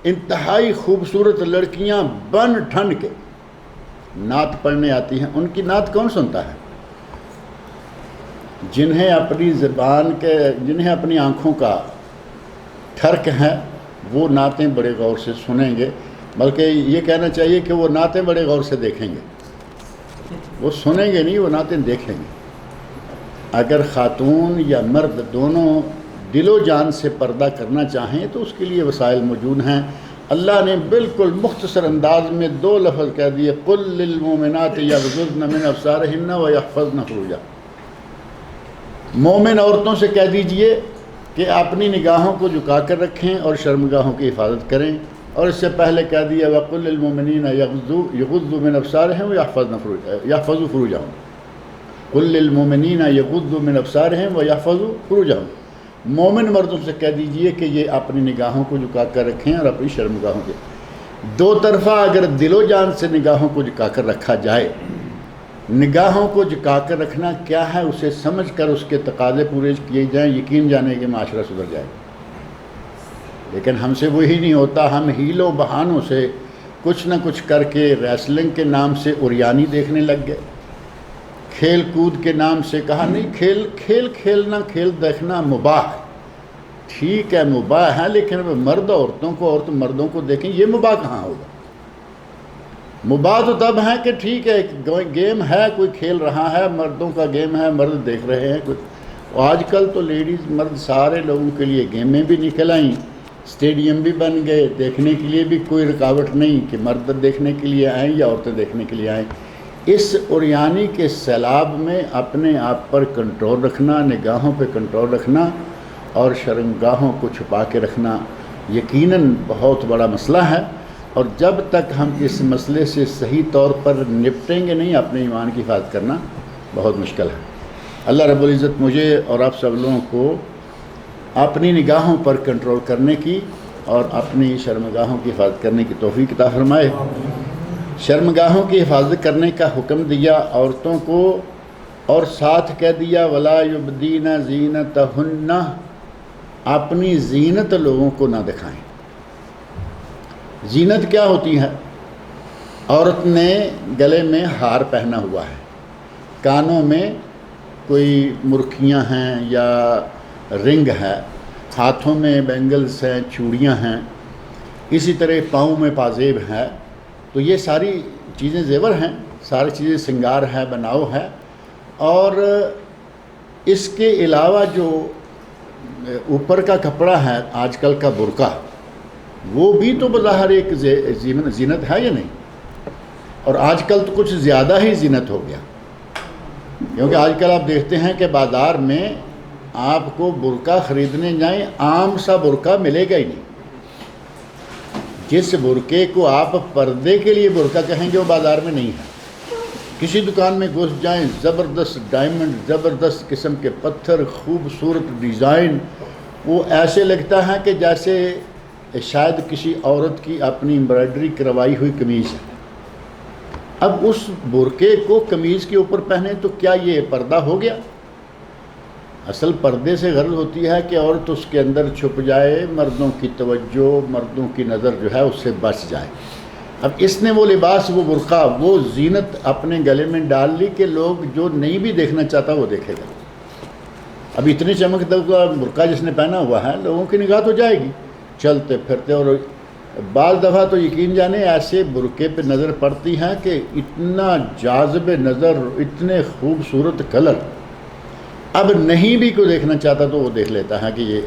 انتہائی خوبصورت لڑکیاں بن ٹھن کے نعت پڑھنے آتی ہیں۔ ان کی نعت کون سنتا ہے؟ جنہیں اپنی زبان کے، جنہیں اپنی آنکھوں کا ٹھرک ہے، وہ نعتیں بڑے غور سے سنیں گے، بلکہ یہ کہنا چاہیے کہ وہ نعتیں بڑے غور سے دیکھیں گے، وہ سنیں گے نہیں، وہ نعتیں دیکھیں گے۔ اگر خاتون یا مرد دونوں دل و جان سے پردہ کرنا چاہیں تو اس کے لیے وسائل موجود ہیں۔ اللہ نے بالکل مختصر انداز میں 2 لفظ کہہ دیے، قُل لِّلْمُؤْمِنَاتِ يَغْضُضْنَ مِنْ أَبْصَارِهِنَّ وَيَحْفَظْنَ فُرُوجَهُنَّ۔ مومن عورتوں سے کہہ دیجئے کہ اپنی نگاہوں کو جھکا کر رکھیں اور شرمگاہوں کی حفاظت کریں، اور اس سے پہلے کہہ دیا وَقُل لِّلْمُؤْمِنِينَ يَغْضُضُّوا مِنْ أَبْصَارِهِمْ وَيَحْفَظُوا فُرُوجَهُمْ۔ قُل لِّلْمُؤْمِنِينَ يَغُضُّوا مِنْ أَبْصَارِهِمْ وَيَحْفَظُوا فُرُوجَهُمْ۔ مومن مردوں سے کہہ دیجئے کہ یہ اپنی نگاہوں کو جھکا کر رکھیں اور اپنی شرمگاہوں کے، دو طرفہ اگر دل و جان سے نگاہوں کو جھکا کر رکھا جائے، نگاہوں کو جھکا کر رکھنا کیا ہے اسے سمجھ کر اس کے تقاضے پورے کیے جائیں، یقین جانے کہ معاشرہ سدھر جائے۔ لیکن ہم سے وہی نہیں ہوتا. ہم ہیلوں بہانوں سے کچھ نہ کچھ کر کے ریسلنگ کے نام سے اوریانی دیکھنے لگ گئے, کھیل کود کے نام سے کہا نہیں کھیلنا کھیل دیکھنا مباح ہے, ٹھیک ہے مباح ہے, لیکن مرد عورتوں کو عورت مردوں کو دیکھیں, یہ مباح کہاں ہوگا؟ مباح تو تب ہے کہ ٹھیک ہے گیم ہے, کوئی کھیل رہا ہے, مردوں کا گیم ہے, مرد دیکھ رہے ہیں. آج کل تو لیڈیز مرد سارے لوگوں کے لیے گیمیں بھی نکل آئیں, اسٹیڈیم بھی بن گئے, دیکھنے کے لیے بھی کوئی رکاوٹ نہیں کہ مرد دیکھنے کے لیے آئیں یا عورتیں دیکھنے کے لیے آئیں. اس اوریانی کے سیلاب میں اپنے آپ پر کنٹرول رکھنا, نگاہوں پہ کنٹرول رکھنا اور شرمگاہوں کو چھپا کے رکھنا یقیناً بہت بڑا مسئلہ ہے. اور جب تک ہم اس مسئلے سے صحیح طور پر نپٹیں گے نہیں, اپنے ایمان کی حفاظت کرنا بہت مشکل ہے. اللہ رب العزت مجھے اور آپ سب لوگوں کو اپنی نگاہوں پر کنٹرول کرنے کی اور اپنی شرمگاہوں کی حفاظت کرنے کی توفیق عطا فرمائے. شرمگاہوں کی حفاظت کرنے کا حکم دیا عورتوں کو, اور ساتھ کہہ دیا ولا یبدین زینتہن, اپنی زینت لوگوں کو نہ دکھائیں. زینت کیا ہوتی ہے؟ عورت نے گلے میں ہار پہنا ہوا ہے, کانوں میں کوئی مرکھیاں ہیں یا رنگ ہے, ہاتھوں میں بینگلز ہیں, چوڑیاں ہیں, اسی طرح پاؤں میں پازیب ہے. تو یہ ساری چیزیں زیور ہیں, ساری چیزیں سنگار ہے, بناؤ ہے. اور اس کے علاوہ جو اوپر کا کپڑا ہے آج کل کا برقع, وہ بھی تو بظاہر ایک زینت ہے یا نہیں؟ اور آج کل تو کچھ زیادہ ہی زینت ہو گیا, کیونکہ آج کل آپ دیکھتے ہیں کہ بازار میں آپ کو برقع خریدنے جائیں عام سا برقع ملے گا ہی نہیں. جس برقعے کو آپ پردے کے لیے برقع کہیں گے وہ بازار میں نہیں ہے. کسی دکان میں گھس جائیں, زبردست ڈائمنڈ, زبردست قسم کے پتھر, خوبصورت ڈیزائن, وہ ایسے لگتا ہے کہ جیسے شاید کسی عورت کی اپنی امبرائڈری کروائی ہوئی قمیض ہے. اب اس برقعے کو قمیض کے اوپر پہنے تو کیا یہ پردہ ہو گیا؟ اصل پردے سے غرض ہوتی ہے کہ عورت اس کے اندر چھپ جائے, مردوں کی توجہ, مردوں کی نظر جو ہے اس سے بچ جائے. اب اس نے وہ لباس, وہ برقع, وہ زینت اپنے گلے میں ڈال لی کہ لوگ جو نہیں بھی دیکھنا چاہتا وہ دیکھے گا. اب اتنی چمکدار برقع جس نے پہنا ہوا ہے, لوگوں کی نگاہ تو جائے گی چلتے پھرتے. اور بعض دفعہ تو یقین جانے ایسے برقعے پہ نظر پڑتی ہے کہ اتنا جاذب نظر, اتنے خوبصورت کلر, اب نہیں بھی کوئی دیکھنا چاہتا تو وہ دیکھ لیتا ہے کہ یہ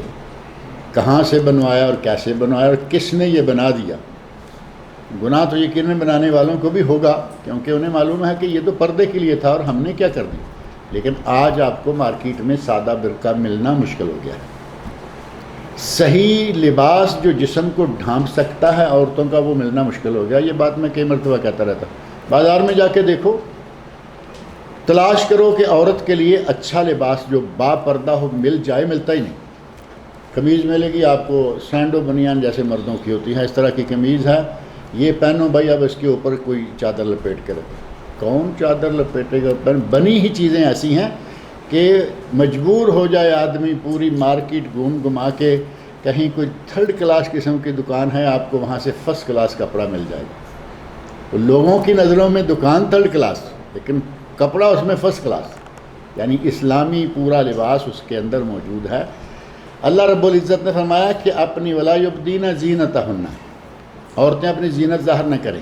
کہاں سے بنوایا اور کیسے بنوایا اور کس نے یہ بنا دیا. گناہ تو یقیناً بنانے والوں کو بھی ہوگا, کیونکہ انہیں معلوم ہے کہ یہ تو پردے کے لیے تھا اور ہم نے کیا کر دی. لیکن آج آپ کو مارکیٹ میں سادہ برقع ملنا مشکل ہو گیا ہے. صحیح لباس جو جسم کو ڈھانپ سکتا ہے عورتوں کا, وہ ملنا مشکل ہو گیا. یہ بات میں کئی مرتبہ کہتا رہتا ہوں. بازار میں جا کے دیکھو, تلاش کرو کہ عورت کے لیے اچھا لباس جو با پردہ ہو مل جائے, ملتا ہی نہیں. قمیض ملے گی آپ کو سینڈو بنیان جیسے مردوں کی ہوتی ہے, اس طرح کی قمیض ہے, یہ پہنو بھائی, اب اس کے اوپر کوئی چادر لپیٹ کر. کون چادر لپیٹے گا؟ بنی ہی چیزیں ایسی ہیں کہ مجبور ہو جائے آدمی پوری مارکیٹ گھوم گھما کے, کہیں کوئی تھرڈ کلاس قسم کی دکان ہے, آپ کو وہاں سے فرسٹ کلاس کپڑا مل جائے گا. تو لوگوں کی نظروں میں دکان تھرڈ کلاس, لیکن کپڑا اس میں فرسٹ کلاس, یعنی اسلامی پورا لباس اس کے اندر موجود ہے. اللہ رب العزت نے فرمایا کہ اپنی ولا یبدین زینتہن, عورتیں اپنی زینت ظاہر نہ کریں.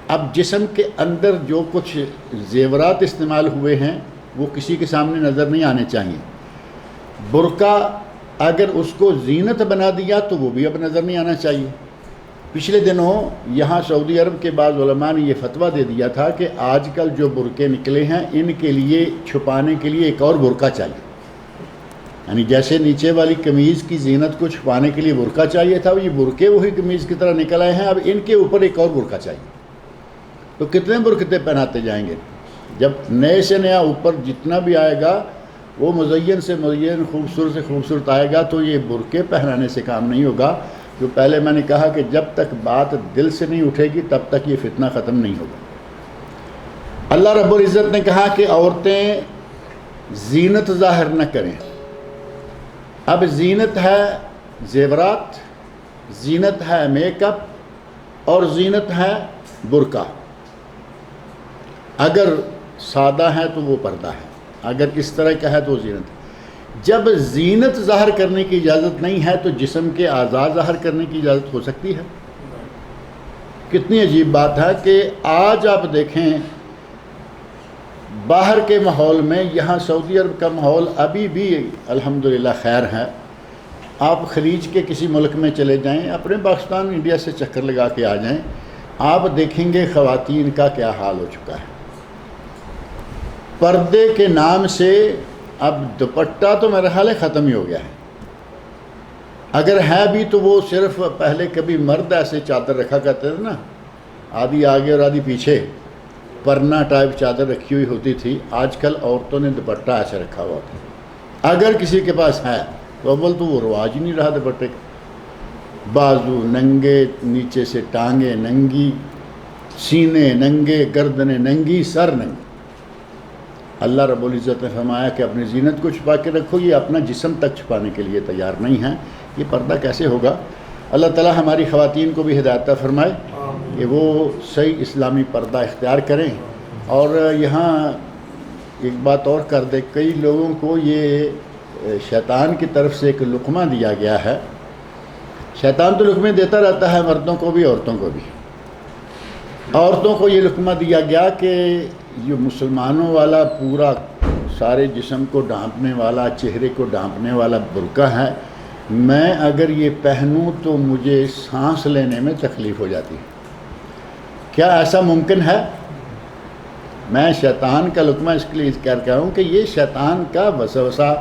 اب جسم کے اندر جو کچھ زیورات استعمال ہوئے ہیں وہ کسی کے سامنے نظر نہیں آنے چاہیے. برقع اگر اس کو زینت بنا دیا تو وہ بھی اب نظر نہیں آنا چاہیے. پچھلے دنوں یہاں سعودی عرب کے بعض علماء نے یہ فتویٰ دے دیا تھا کہ آج کل جو برقعے نکلے ہیں ان کے لیے چھپانے کے لیے ایک اور برقع چاہیے. یعنی جیسے نیچے والی قمیض کی زینت کو چھپانے کے لیے برقع چاہیے تھا, یہ برقعے وہی قمیض کی طرح نکل آئے ہیں, اب ان کے اوپر ایک اور برقع چاہیے. تو کتنے برقعے پہناتے جائیں گے؟ جب نئے سے نیا اوپر جتنا بھی آئے گا وہ مزین سے مزین, خوبصورت سے خوبصورت آئے گا, تو یہ برقعے پہنانے سے کام نہیں ہوگا. جو پہلے میں نے کہا کہ جب تک بات دل سے نہیں اٹھے گی تب تک یہ فتنہ ختم نہیں ہوگا. اللہ رب العزت نے کہا کہ عورتیں زینت ظاہر نہ کریں. اب زینت ہے زیورات زینت ہے میک اپ اور زینت ہے برقع. اگر سادہ ہے تو وہ پردہ ہے، اگر اس طرح کا ہے تو وہ زینت ہے. جب زینت ظاہر کرنے کی اجازت نہیں ہے تو جسم کے اعضاء ظاہر کرنے کی اجازت ہو سکتی ہے؟ کتنی عجیب بات ہے کہ آج آپ دیکھیں باہر کے ماحول میں، یہاں سعودی عرب کا ماحول ابھی بھی الحمدللہ خیر ہے. آپ خلیج کے کسی ملک میں چلے جائیں، اپنے پاکستان انڈیا سے چکر لگا کے آ جائیں، آپ دیکھیں گے خواتین کا کیا حال ہو چکا ہے. پردے کے نام سے اب دوپٹہ تو میرا خیال ہے ختم ہی ہو گیا ہے. اگر ہے بھی تو وہ صرف پہلے کبھی مرد ایسے چادر رکھا کرتے تھے نا، آدھی آگے اور آدھی پیچھے، پرنا ٹائپ چادر رکھی ہوئی ہوتی تھی. آج کل عورتوں نے دوپٹہ ایسے رکھا ہوا ہوتا ہے. اگر کسی کے پاس ہے تو اول تو وہ رواج ہی نہیں رہا دوپٹے کا. بازو ننگے، نیچے سے ٹانگیں ننگی، سینے ننگے، گردنیں ننگی، سر ننگی. اللہ رب العزت نے فرمایا کہ اپنی زینت کو چھپا کے رکھو. یہ اپنا جسم تک چھپانے کے لیے تیار نہیں ہیں. یہ پردہ کیسے ہوگا؟ اللہ تعالی ہماری خواتین کو بھی ہدایت فرمائے کہ وہ صحیح اسلامی پردہ اختیار کریں. اور یہاں ایک بات اور کر دے، کئی لوگوں کو یہ شیطان کی طرف سے ایک لقمہ دیا گیا ہے. شیطان تو لقمے دیتا رہتا ہے مردوں کو بھی عورتوں کو بھی. عورتوں کو یہ لقمہ دیا گیا کہ یہ مسلمانوں والا پورا سارے جسم کو ڈھانپنے والا، چہرے کو ڈھانپنے والا برقع ہے، میں اگر یہ پہنوں تو مجھے سانس لینے میں تکلیف ہو جاتی ہے. کیا ایسا ممکن ہے؟ میں شیطان کا لقمہ اس کے لیے کہہ رہا ہوں کہ یہ شیطان کا وسوسہ،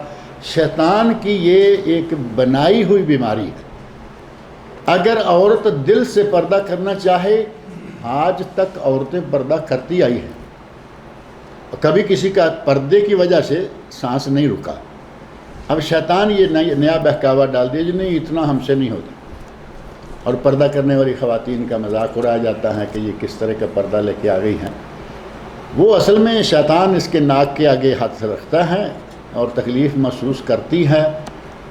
شیطان کی یہ ایک بنائی ہوئی بیماری ہے. اگر عورت دل سے پردہ کرنا چاہے، آج تک عورتیں پردہ کرتی آئی ہیں، کبھی کسی کا پردے کی وجہ سے سانس نہیں رکا. اب شیطان یہ نیا بہکاوا ڈال دیا جی نہیں اتنا ہم سے نہیں ہوتا، اور پردہ کرنے والی خواتین کا مذاق اڑایا جاتا ہے کہ یہ کس طرح کا پردہ لے کے آ گئی ہیں. وہ اصل میں شیطان اس کے ناک کے آگے ہاتھ رکھتا ہے اور تکلیف محسوس کرتی ہے،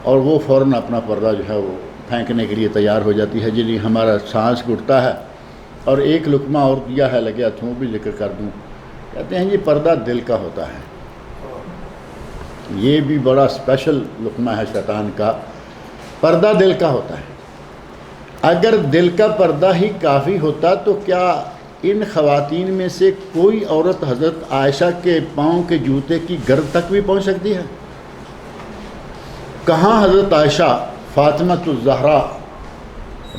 اور وہ فوراً اپنا پردہ جو ہے وہ پھینکنے کے لیے تیار ہو جاتی ہے. جی نہیں ہمارا سانس گھٹتا ہے. اور ایک لقمہ اور دیا ہے، لگیا تھا وہ بھی ذکر کر دوں. کہتے ہیں یہ پردہ دل کا ہوتا ہے. یہ بھی بڑا اسپیشل لقمہ ہے شیطان کا. پردہ دل کا ہوتا ہے. اگر دل کا پردہ ہی کافی ہوتا تو کیا ان خواتین میں سے کوئی عورت حضرت عائشہ کے پاؤں کے جوتے کی گرد تک بھی پہنچ سکتی ہے؟ کہاں حضرت عائشہ، فاطمۃ الزہرا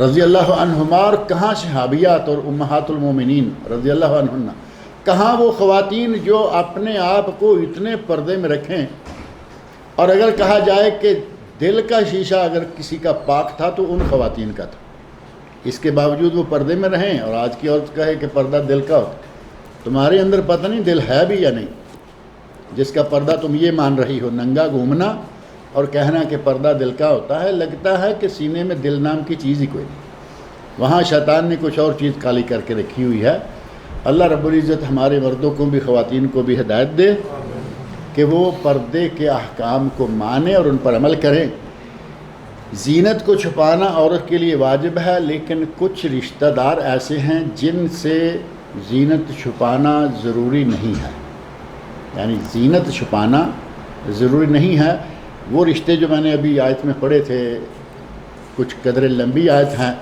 رضی اللہ عنہما، اور کہاں صحابیات اور امہات المومنین رضی اللہ عنہن، کہاں وہ خواتین جو اپنے آپ کو اتنے پردے میں رکھیں؟ اور اگر کہا جائے کہ دل کا شیشہ اگر کسی کا پاک تھا تو ان خواتین کا تھا. اس کے باوجود وہ پردے میں رہیں، اور آج کی عورت کہے کہ پردہ دل کا ہوتا. تمہارے اندر پتہ نہیں دل ہے بھی یا نہیں، جس کا پردہ تم یہ مان رہی ہو. ننگا گھومنا اور کہنا کہ پردہ دل کا ہوتا ہے، لگتا ہے کہ سینے میں دل نام کی چیز ہی کوئی نہیں. وہاں شیطان نے کچھ اور چیز کالی کر کے رکھی ہوئی ہے. اللہ رب العزت ہمارے مردوں کو بھی خواتین کو بھی ہدایت دے کہ وہ پردے کے احکام کو مانیں اور ان پر عمل کریں. زینت کو چھپانا عورت کے لیے واجب ہے، لیکن کچھ رشتہ دار ایسے ہیں جن سے زینت چھپانا ضروری نہیں ہے. یعنی زینت چھپانا ضروری نہیں ہے. وہ رشتے جو میں نے ابھی آیت میں پڑھے تھے، کچھ قدر لمبی آیت ہیں،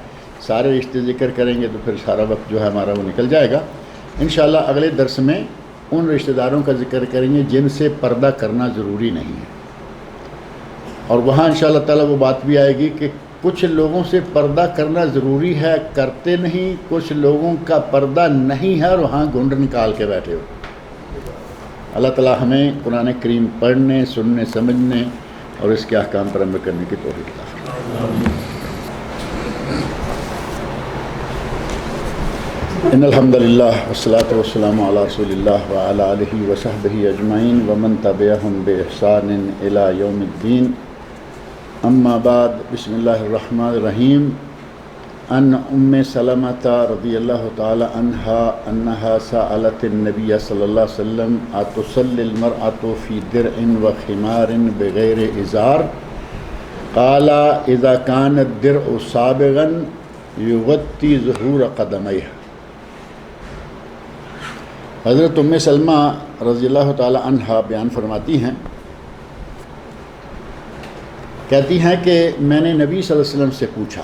سارے رشتے ذکر کریں گے تو پھر سارا وقت جو ہے ہمارا وہ نکل جائے گا. انشاءاللہ اگلے درس میں ان رشتہ داروں کا ذکر کریں گے جن سے پردہ کرنا ضروری نہیں ہے. اور وہاں انشاءاللہ تعالیٰ وہ بات بھی آئے گی کہ کچھ لوگوں سے پردہ کرنا ضروری ہے، کرتے نہیں. کچھ لوگوں کا پردہ نہیں ہے اور وہاں گھنڈ نکال کے بیٹھے ہو. اللہ تعالیٰ ہمیں قرآن کریم پڑھنے، سننے، سمجھنے اور اس کے احکام پر عمل کرنے کی توفیق عطا فرمائے. ان الحمد للہ والصلاۃ والسلام علی رسول اللہ وعلی آلہ وصحبہ اجمعین ومن تبعہم بإحسان الی یوم الدین. اما بعد، بسم اللہ الرحمن الرحیم. ان ام سلمۃ رضی اللہ تعالی عنہا انہا سألت النبی صلی اللہ علیہ وسلم اتصلی المرأة فی درع وخمار بغیر ازار قال اذا كان الدرع سابغا یغطی ظہور قدمیہ۔ حضرت ام سلمہ رضی اللہ تعالی عنہا بیان فرماتی ہیں، کہتی ہیں کہ میں نے نبی صلی اللہ علیہ وسلم سے پوچھا،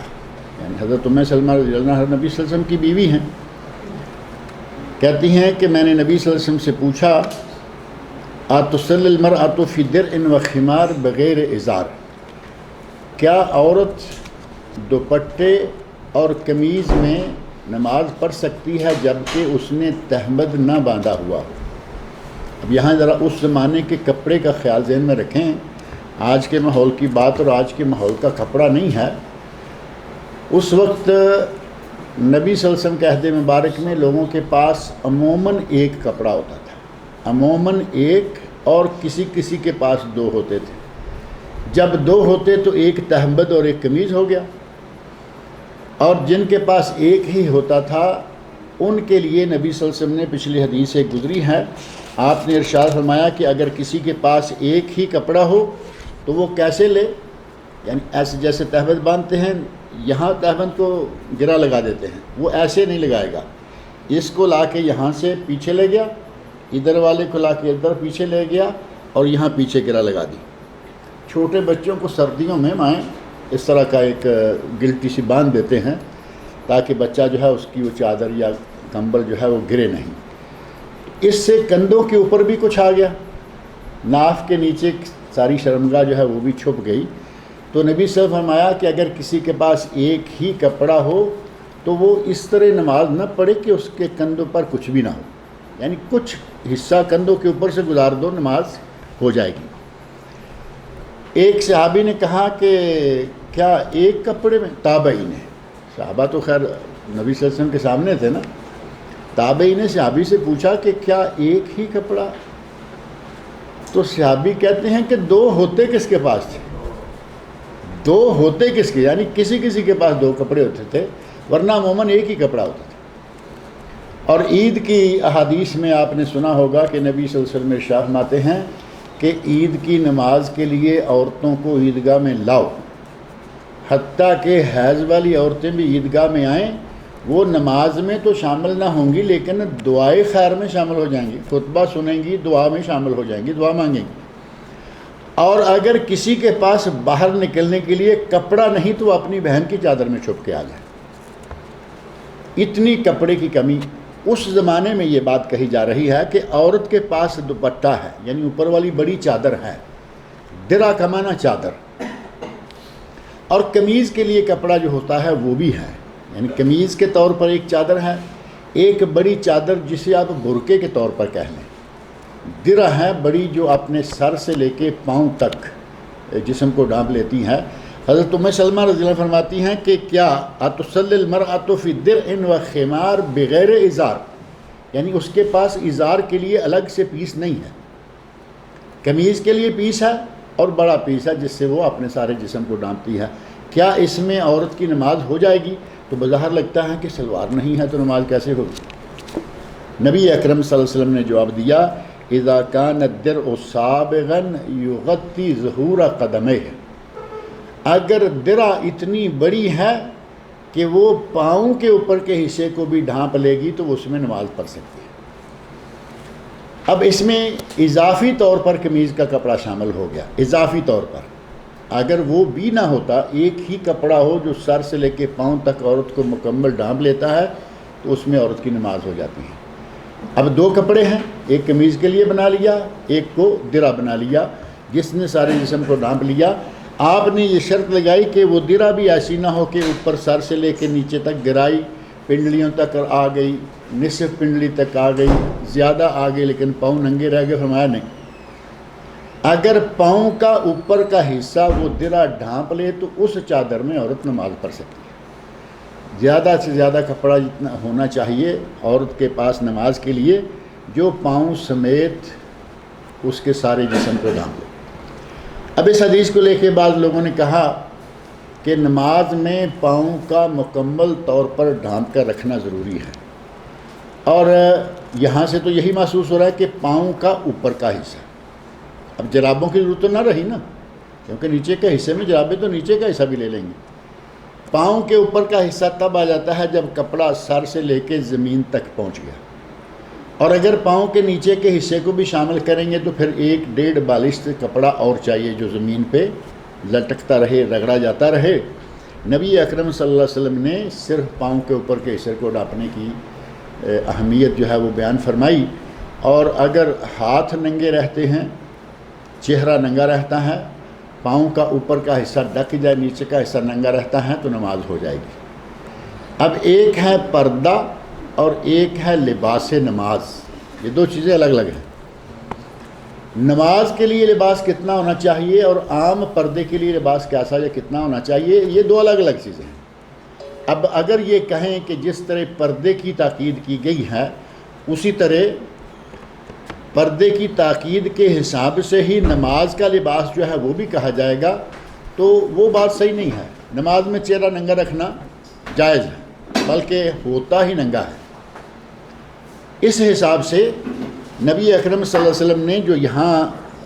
یعنی حضرت ام سلمہ رضی اللہ عنہ نبی صلی اللہ علیہ وسلم کی بیوی ہیں، کہتی ہیں کہ میں نے نبی صلی اللہ علیہ وسلم سے پوچھا اتصلی المرأة فی درع و خمار بغیر ازار، کیا عورت دوپٹے اور قمیض میں نماز پڑھ سکتی ہے جبکہ اس نے تہمد نہ باندھا ہوا ہو؟ اب یہاں ذرا اس زمانے کے کپڑے کا خیال ذہن میں رکھیں، آج کے ماحول کی بات اور آج کے ماحول کا کپڑا نہیں ہے۔ اس وقت نبی صلی اللہ علیہ وسلم کے عہد مبارک میں لوگوں کے پاس عموماً ایک کپڑا ہوتا تھا، عموماً ایک، اور کسی کسی کے پاس دو ہوتے تھے۔ جب دو ہوتے تو ایک تہمد اور ایک قمیض ہو گیا، اور جن کے پاس ایک ہی ہوتا تھا ان کے لیے نبی صلی اللہ علیہ وسلم نے پچھلی حدیث سے گزری ہے، آپ نے ارشاد فرمایا کہ اگر کسی کے پاس ایک ہی کپڑا ہو تو وہ کیسے لے، یعنی ایسے جیسے تہمد باندھتے ہیں، یہاں تہمد کو گرا لگا دیتے ہیں، وہ ایسے نہیں لگائے گا، اس کو لا کے یہاں سے پیچھے لے گیا، ادھر والے کو لا کے ادھر پیچھے لے گیا اور یہاں پیچھے گرا لگا دی۔ چھوٹے بچوں کو سردیوں میں مائیں اس طرح کا ایک گلٹی سی باندھ دیتے ہیں تاکہ بچہ جو ہے اس کی وہ چادر یا کمبل جو ہے وہ گرے نہیں۔ اس سے کندھوں کے اوپر بھی کچھ آ گیا، ناف کے نیچے ساری شرمگاہ جو ہے وہ بھی چھپ گئی، تو نبی صلی اللہ علیہ وسلم فرمایا کہ اگر کسی کے پاس ایک ہی کپڑا ہو تو وہ اس طرح نماز نہ پڑھے کہ اس کے کندھوں پر کچھ بھی نہ ہو، یعنی کچھ حصہ کندھوں کے اوپر سے گزار دو، نماز ہو جائے گی۔ ایک صحابی نے کہا کہ کیا ایک کپڑے میں؟ تابعین نے، صحابہ تو خیر نبی صلی اللہ علیہ وسلم کے سامنے تھے نا، تابعین نے صحابی سے پوچھا کہ کیا ایک ہی کپڑا؟ تو صحابی کہتے ہیں کہ دو ہوتے کس کے پاس تھے؟ دو ہوتے کس کے، یعنی کسی کسی کے پاس دو کپڑے ہوتے تھے، ورنہ عموماً ایک ہی کپڑا ہوتا تھا۔ اور عید کی احادیث میں آپ نے سنا ہوگا کہ نبی صلی اللہ علیہ وسلم ارشاد فرماتے ہیں کہ عید کی نماز کے لیے عورتوں کو عیدگاہ میں لاؤ، حتیٰ کہ حیض والی عورتیں بھی عیدگاہ میں آئیں، وہ نماز میں تو شامل نہ ہوں گی لیکن دعائے خیر میں شامل ہو جائیں گی، خطبہ سنیں گی، دعا میں شامل ہو جائیں گی، دعا مانگیں گی۔ اور اگر کسی کے پاس باہر نکلنے کے لیے کپڑا نہیں تو وہ اپنی بہن کی چادر میں چھپ کے آ جائے۔ اتنی کپڑے کی کمی، اس زمانے میں یہ بات کہی جا رہی ہے کہ عورت کے پاس دوپٹہ ہے، یعنی اوپر والی بڑی چادر ہے، درع کا معنی چادر، اور قمیض کے لیے کپڑا جو ہوتا ہے وہ بھی ہے، یعنی قمیض کے طور پر ایک چادر ہے، ایک بڑی چادر جسے آپ برقعے کے طور پر کہہ لیں، درع ہے بڑی جو اپنے سر سے لے کے پاؤں تک جسم کو ڈھانپ لیتی ہے۔ حضرت ام سلمہ رضی اللہ عنہ فرماتی ہیں کہ کیا اتصلی المرأة فی درع و خمار بغیر ازار، یعنی اس کے پاس ازار کے لیے الگ سے پیس نہیں ہے، قمیض کے لیے پیس ہے اور بڑا پیس ہے جس سے وہ اپنے سارے جسم کو ڈھانپتی ہے، کیا اس میں عورت کی نماز ہو جائے گی؟ تو بظاہر لگتا ہے کہ شلوار نہیں ہے تو نماز کیسے ہوگی؟ نبی اکرم صلی اللہ علیہ وسلم نے جواب دیا اذا کان الدرع سابغا یغطی ظہور قدمیہ، اگر درع اتنی بڑی ہے کہ وہ پاؤں کے اوپر کے حصے کو بھی ڈھانپ لے گی تو وہ اس میں نماز پڑھ سکتی ہے۔ اب اس میں اضافی طور پر قمیض کا کپڑا شامل ہو گیا، اضافی طور پر اگر وہ بھی نہ ہوتا، ایک ہی کپڑا ہو جو سر سے لے کے پاؤں تک عورت کو مکمل ڈھانپ لیتا ہے تو اس میں عورت کی نماز ہو جاتی ہے۔ اب دو کپڑے ہیں، ایک قمیض کے لیے بنا لیا، ایک کو درع بنا لیا جس نے سارے جسم کو ڈھانپ لیا۔ آپ نے یہ شرط لگائی کہ وہ درع بھی ایسی نہ ہو کہ اوپر سر سے لے کے نیچے تک گرائی، پنڈلیوں تک آ گئی، نصف پنڈلی تک آ گئی، زیادہ آ گئی لیکن پاؤں ننگے رہ گئے۔ فرمایا نہیں، اگر پاؤں کا اوپر کا حصہ وہ درع ڈھانپ لے تو اس چادر میں عورت نماز پڑھ سکتی ہے۔ زیادہ سے زیادہ کپڑا جتنا ہونا چاہیے عورت کے پاس نماز کے لیے جو پاؤں سمیت اس کے سارے جسم کو ڈھانپ لے۔ اب اس حدیث کو لے کے بعض لوگوں نے کہا کہ نماز میں پاؤں کا مکمل طور پر ڈھانپ کر رکھنا ضروری ہے، اور یہاں سے تو یہی محسوس ہو رہا ہے کہ پاؤں کا اوپر کا حصہ، اب جرابوں کی ضرورت تو نہ رہی نا، کیونکہ نیچے کے حصے میں جرابے تو نیچے کا حصہ بھی لے لیں گے. پاؤں کے اوپر کا حصہ تب آ جاتا ہے جب کپڑا سر سے لے کے زمین تک پہنچ گیا, اور اگر پاؤں کے نیچے کے حصے کو بھی شامل کریں گے تو پھر 1.5 بالشت کپڑا اور چاہیے جو زمین پہ لٹکتا رہے, رگڑا جاتا رہے. نبی اکرم صلی اللہ علیہ وسلم نے صرف پاؤں کے اوپر کے حصے کو ڈھانپنے کی اہمیت جو ہے وہ بیان فرمائی. اور اگر ہاتھ ننگے رہتے ہیں, چہرہ ننگا رہتا ہے, پاؤں کا اوپر کا حصہ ڈھک جائے, نیچے کا حصہ ننگا رہتا ہے تو نماز ہو جائے گی. اب ایک ہے پردہ اور ایک ہے لباس نماز, یہ دو چیزیں الگ الگ ہیں. نماز کے لیے لباس کتنا ہونا چاہیے اور عام پردے کے لیے لباس کیسا یا کتنا ہونا چاہیے, یہ دو الگ الگ چیزیں ہیں. اب اگر یہ کہیں کہ جس طرح پردے کی تاکید کی گئی ہے اسی طرح پردے کی تاکید کے حساب سے ہی نماز کا لباس جو ہے وہ بھی کہا جائے گا تو وہ بات صحیح نہیں ہے. نماز میں چہرہ ننگا رکھنا جائز ہے, بلکہ ہوتا ہی ننگا ہے. اس حساب سے نبی اکرم صلی اللہ علیہ وسلم نے جو یہاں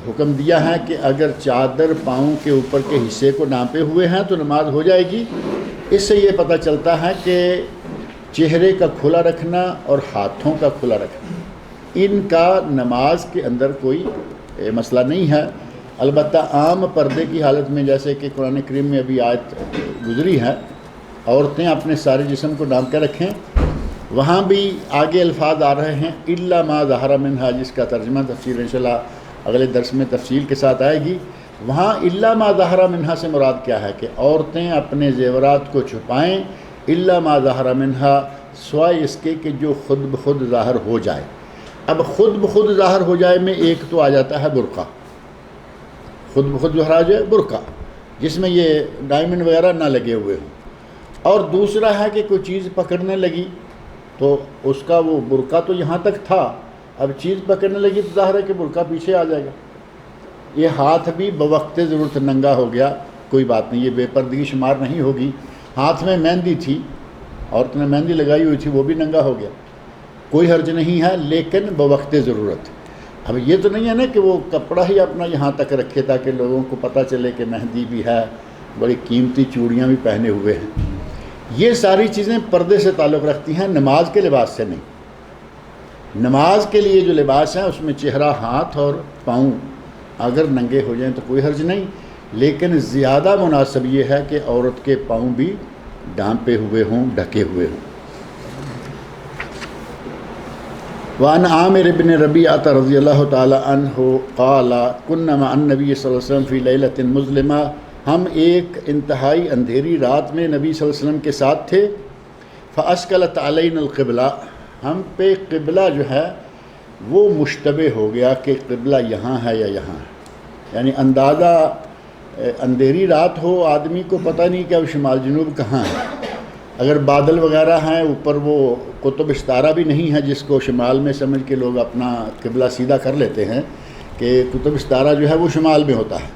حکم دیا ہے کہ اگر چادر پاؤں کے اوپر کے حصے کو ناپے ہوئے ہیں تو نماز ہو جائے گی, اس سے یہ پتہ چلتا ہے کہ چہرے کا کھلا رکھنا اور ہاتھوں کا کھلا رکھنا ان کا نماز کے اندر کوئی مسئلہ نہیں ہے. البتہ عام پردے کی حالت میں جیسے کہ قرآن کریم میں ابھی آیت گزری ہے, عورتیں اپنے سارے جسم کو ڈھانپ کے رکھیں, وہاں بھی آگے الفاظ آ رہے ہیں الا ما ظہر منہا, جس کا ترجمہ تفسیر انشاءاللہ اگلے درس میں تفصیل کے ساتھ آئے گی. وہاں الا ما ظہر منہا سے مراد کیا ہے کہ عورتیں اپنے زیورات کو چھپائیں, الا ما ظہر منہا سوائے اس کے کہ جو خود بخود ظاہر ہو جائے. اب خود بخود ظاہر ہو جائے میں ایک تو آ جاتا ہے برقع, خود بخود ظاہر آ جائے برقع جس میں یہ ڈائمنڈ وغیرہ نہ لگے ہوئے ہوں, اور دوسرا ہے کہ کوئی چیز پکڑنے لگی تو اس کا وہ برقع تو یہاں تک تھا, اب چیز پکڑنے لگی تو ظاہر ہے کہ برقع پیچھے آ جائے گا. یہ ہاتھ بھی بوقت ضرورت ننگا ہو گیا, کوئی بات نہیں, یہ بے پردگی شمار نہیں ہوگی. ہاتھ میں مہندی تھی, عورت نے مہندی لگائی ہوئی تھی, وہ بھی ننگا ہو گیا, کوئی حرج نہیں ہے, لیکن بوقت ضرورت. اب یہ تو نہیں ہے نا کہ وہ کپڑا ہی اپنا یہاں تک رکھے تاکہ لوگوں کو پتہ چلے کہ مہندی بھی ہے, بڑی قیمتی چوڑیاں بھی پہنے ہوئے ہیں. یہ ساری چیزیں پردے سے تعلق رکھتی ہیں, نماز کے لباس سے نہیں. نماز کے لیے جو لباس ہیں اس میں چہرہ, ہاتھ اور پاؤں اگر ننگے ہو جائیں تو کوئی حرج نہیں, لیکن زیادہ مناسب یہ ہے کہ عورت کے پاؤں بھی ڈھانپے ہوئے ہوں, ڈھکے ہوئے ہوں. وعن عامر بن ربیعۃ رضی اللہ تعالی عنہ قال كنا مع النبی صلی اللہ علیہ وسلم فی لیلۃ مظلمہ, ہم ایک انتہائی اندھیری رات میں نبی صلی اللہ علیہ وسلم کے ساتھ تھے. فاشکلت علینا القبلہ, ہم پہ قبلہ جو ہے وہ مشتبہ ہو گیا کہ قبلہ یہاں ہے یا یہاں ہے. یعنی اندازہ اندھیری رات ہو, آدمی کو پتہ نہیں کہ اب شمال جنوب کہاں ہے. اگر بادل وغیرہ ہیں اوپر, وہ قطب ستارہ بھی نہیں ہے جس کو شمال میں سمجھ کے لوگ اپنا قبلہ سیدھا کر لیتے ہیں کہ قطب ستارہ جو ہے وہ شمال میں ہوتا ہے,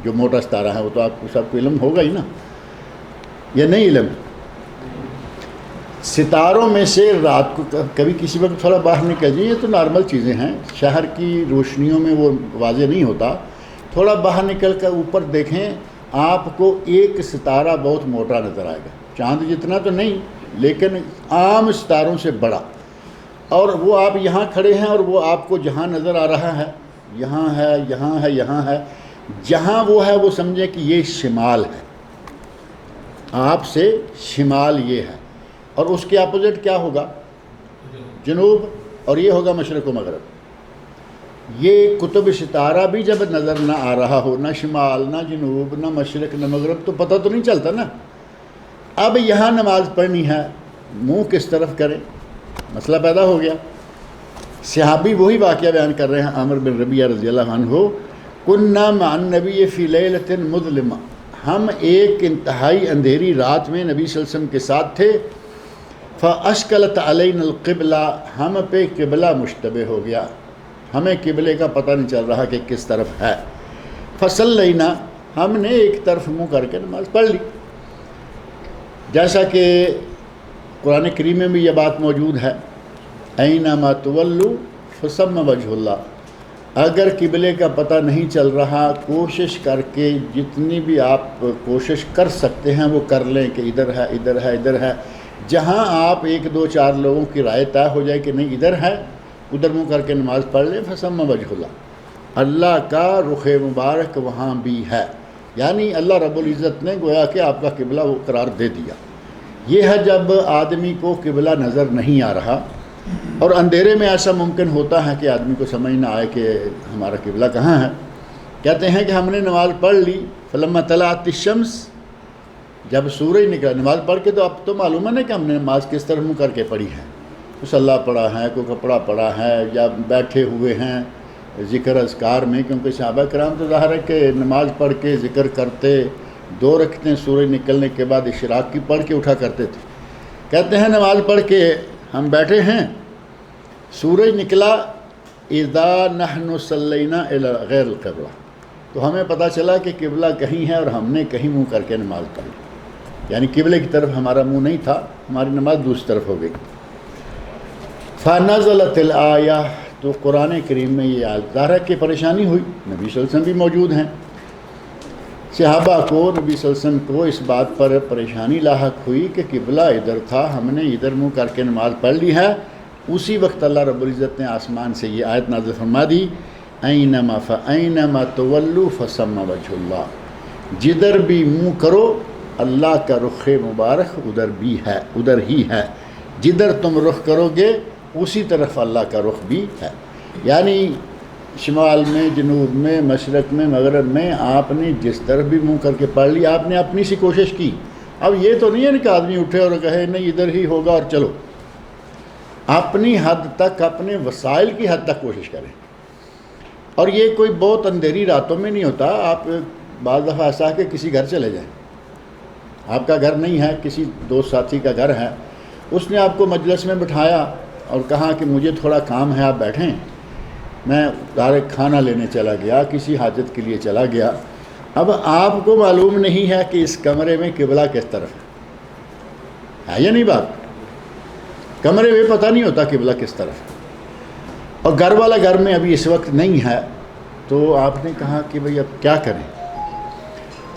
جو موٹا ستارہ ہے, وہ تو آپ کو سب کو علم ہوگا ہی نا, یا نہیں علم. ستاروں میں سے رات کو کبھی کسی وقت تھوڑا باہر نکل جائیں, یہ تو نارمل چیزیں ہیں, شہر کی روشنیوں میں وہ واضح نہیں ہوتا. تھوڑا باہر نکل کر اوپر دیکھیں, آپ کو ایک ستارہ بہت موٹا نظر آئے گا, چاند جتنا تو نہیں لیکن عام ستاروں سے بڑا, اور وہ آپ یہاں کھڑے ہیں اور وہ آپ کو جہاں نظر آ رہا ہے, یہاں ہے, یہاں ہے, یہاں ہے, جہاں وہ ہے وہ سمجھے کہ یہ شمال ہے, آپ سے شمال یہ ہے, اور اس کے اپوزٹ کیا ہوگا, جنوب, اور یہ ہوگا مشرق و مغرب. یہ قطب ستارہ بھی جب نظر نہ آ رہا ہو, نہ شمال نہ جنوب نہ مشرق نہ مغرب, تو پتہ تو نہیں چلتا نا. اب یہاں نماز پڑھنی ہے, منہ کس طرف کریں, مسئلہ پیدا ہو گیا. صحابی وہی واقعہ بیان کر رہے ہیں, عامر بن ربیعہ رضی اللہ عنہ, كنا مع النبی فی لیلۃ مظلمہ, ہم ایک انتہائی اندھیری رات میں نبی صلی اللہ علیہ وسلم کے ساتھ تھے. فاشکلت علینا القبلہ, ہم پہ قبلہ مشتبہ ہو گیا, ہمیں قبلے کا پتہ نہیں چل رہا کہ کس طرف ہے. فصلینا, ہم نے ایک طرف منہ کر کے نماز پڑھ لی. جیسا کہ قرآن کریم میں بھی یہ بات موجود ہے, اینما تولوا فثم وجہ اللہ, اگر قبلے کا پتہ نہیں چل رہا، کوشش کر کے جتنی بھی آپ کوشش کر سکتے ہیں وہ کر لیں کہ ادھر ہے ادھر ہے ادھر ہے۔ جہاں آپ 1 2 4 لوگوں کی رائے طے ہو جائے کہ نہیں ادھر ہے، ادھر منہ کر کے نماز پڑھ لیں، فثم وجہ اللہ، اللہ کا رخ مبارک وہاں بھی ہے، یعنی اللہ رب العزت نے گویا کہ آپ کا قبلہ وہ قرار دے دیا۔ یہ ہے جب آدمی کو قبلہ نظر نہیں آ رہا، اور اندھیرے میں ایسا ممکن ہوتا ہے کہ آدمی کو سمجھ نہ آئے کہ ہمارا قبلہ کہاں ہے۔ کہتے ہیں کہ ہم نے نماز پڑھ لی، فلما طلعت الشمس، جب سورج نکلا، نماز پڑھ کے تو اب تو معلوم ہے نا کہ ہم نے نماز کس طرح منہ کر کے پڑھی ہے، کوئی صلاح پڑھا ہے، کوئی کپڑا پڑھا ہے، یا بیٹھے ہوئے ہیں ذکر اذکار میں، کیونکہ صحابہ کرام تو ظاہر ہے کہ نماز پڑھ کے ذکر کرتے، 2 رکعتیں سورج نکلنے کے بعد اشراق کی پڑھ کے اٹھا کرتے تھے۔ کہتے ہیں نماز پڑھ کے ہم بیٹھے ہیں، سورج نکلا، اذا نحن صلینا الی غیر القبلہ، تو ہمیں پتہ چلا کہ قبلہ کہیں ہے اور ہم نے کہیں منہ کر کے نماز پڑھی، یعنی قبلے کی طرف ہمارا منہ نہیں تھا، ہماری نماز دوسری طرف ہو گئی۔ فنزلت الآیہ، تو قرآن کریم میں یہ آیت، ظاہر ہے کہ پریشانی ہوئی، نبی صلی اللہ علیہ وسلم بھی موجود ہیں، صحابہ کو، نبی صلی اللہ علیہ وسلم کو اس بات پر پریشانی لاحق ہوئی کہ قبلہ ادھر تھا، ہم نے ادھر منہ کر کے نماز پڑھ لی ہے۔ اسی وقت اللہ رب العزت نے آسمان سے یہ آیت نازل فرما دی، اینما تولوا فثم وجہ اللہ، جدھر بھی منہ کرو اللہ کا رخ مبارک ادھر بھی ہے، ادھر ہی ہے، جدھر تم رخ کرو گے اسی طرف اللہ کا رخ بھی ہے، یعنی شمال میں، جنوب میں، مشرق میں، مغرب میں، آپ نے جس طرف بھی منہ کر کے پڑھ لی، آپ نے اپنی سی کوشش کی۔ اب یہ تو نہیں ہے کہ آدمی اٹھے اور کہے نہیں ادھر ہی ہوگا اور چلو، اپنی حد تک، اپنے وسائل کی حد تک کوشش کریں، اور یہ کوئی بہت اندھیری راتوں میں نہیں ہوتا۔ آپ بعض دفعہ ایسا ہے کہ کسی گھر چلے جائیں، آپ کا گھر نہیں ہے، کسی دوست ساتھی کا گھر ہے، اس نے آپ کو مجلس میں بٹھایا اور کہا کہ مجھے تھوڑا کام ہے، آپ بیٹھیں، میں ڈائریکٹ کھانا لینے چلا گیا، کسی حاجت کے لیے چلا گیا۔ اب آپ کو معلوم نہیں ہے کہ اس کمرے میں قبلہ کس طرف ہے یا نہیں؟ بات کمرے میں پتہ نہیں ہوتا قبلہ کس طرف، اور گھر والا گھر میں ابھی اس وقت نہیں ہے، تو آپ نے کہا کہ بھئی اب کیا کریں؟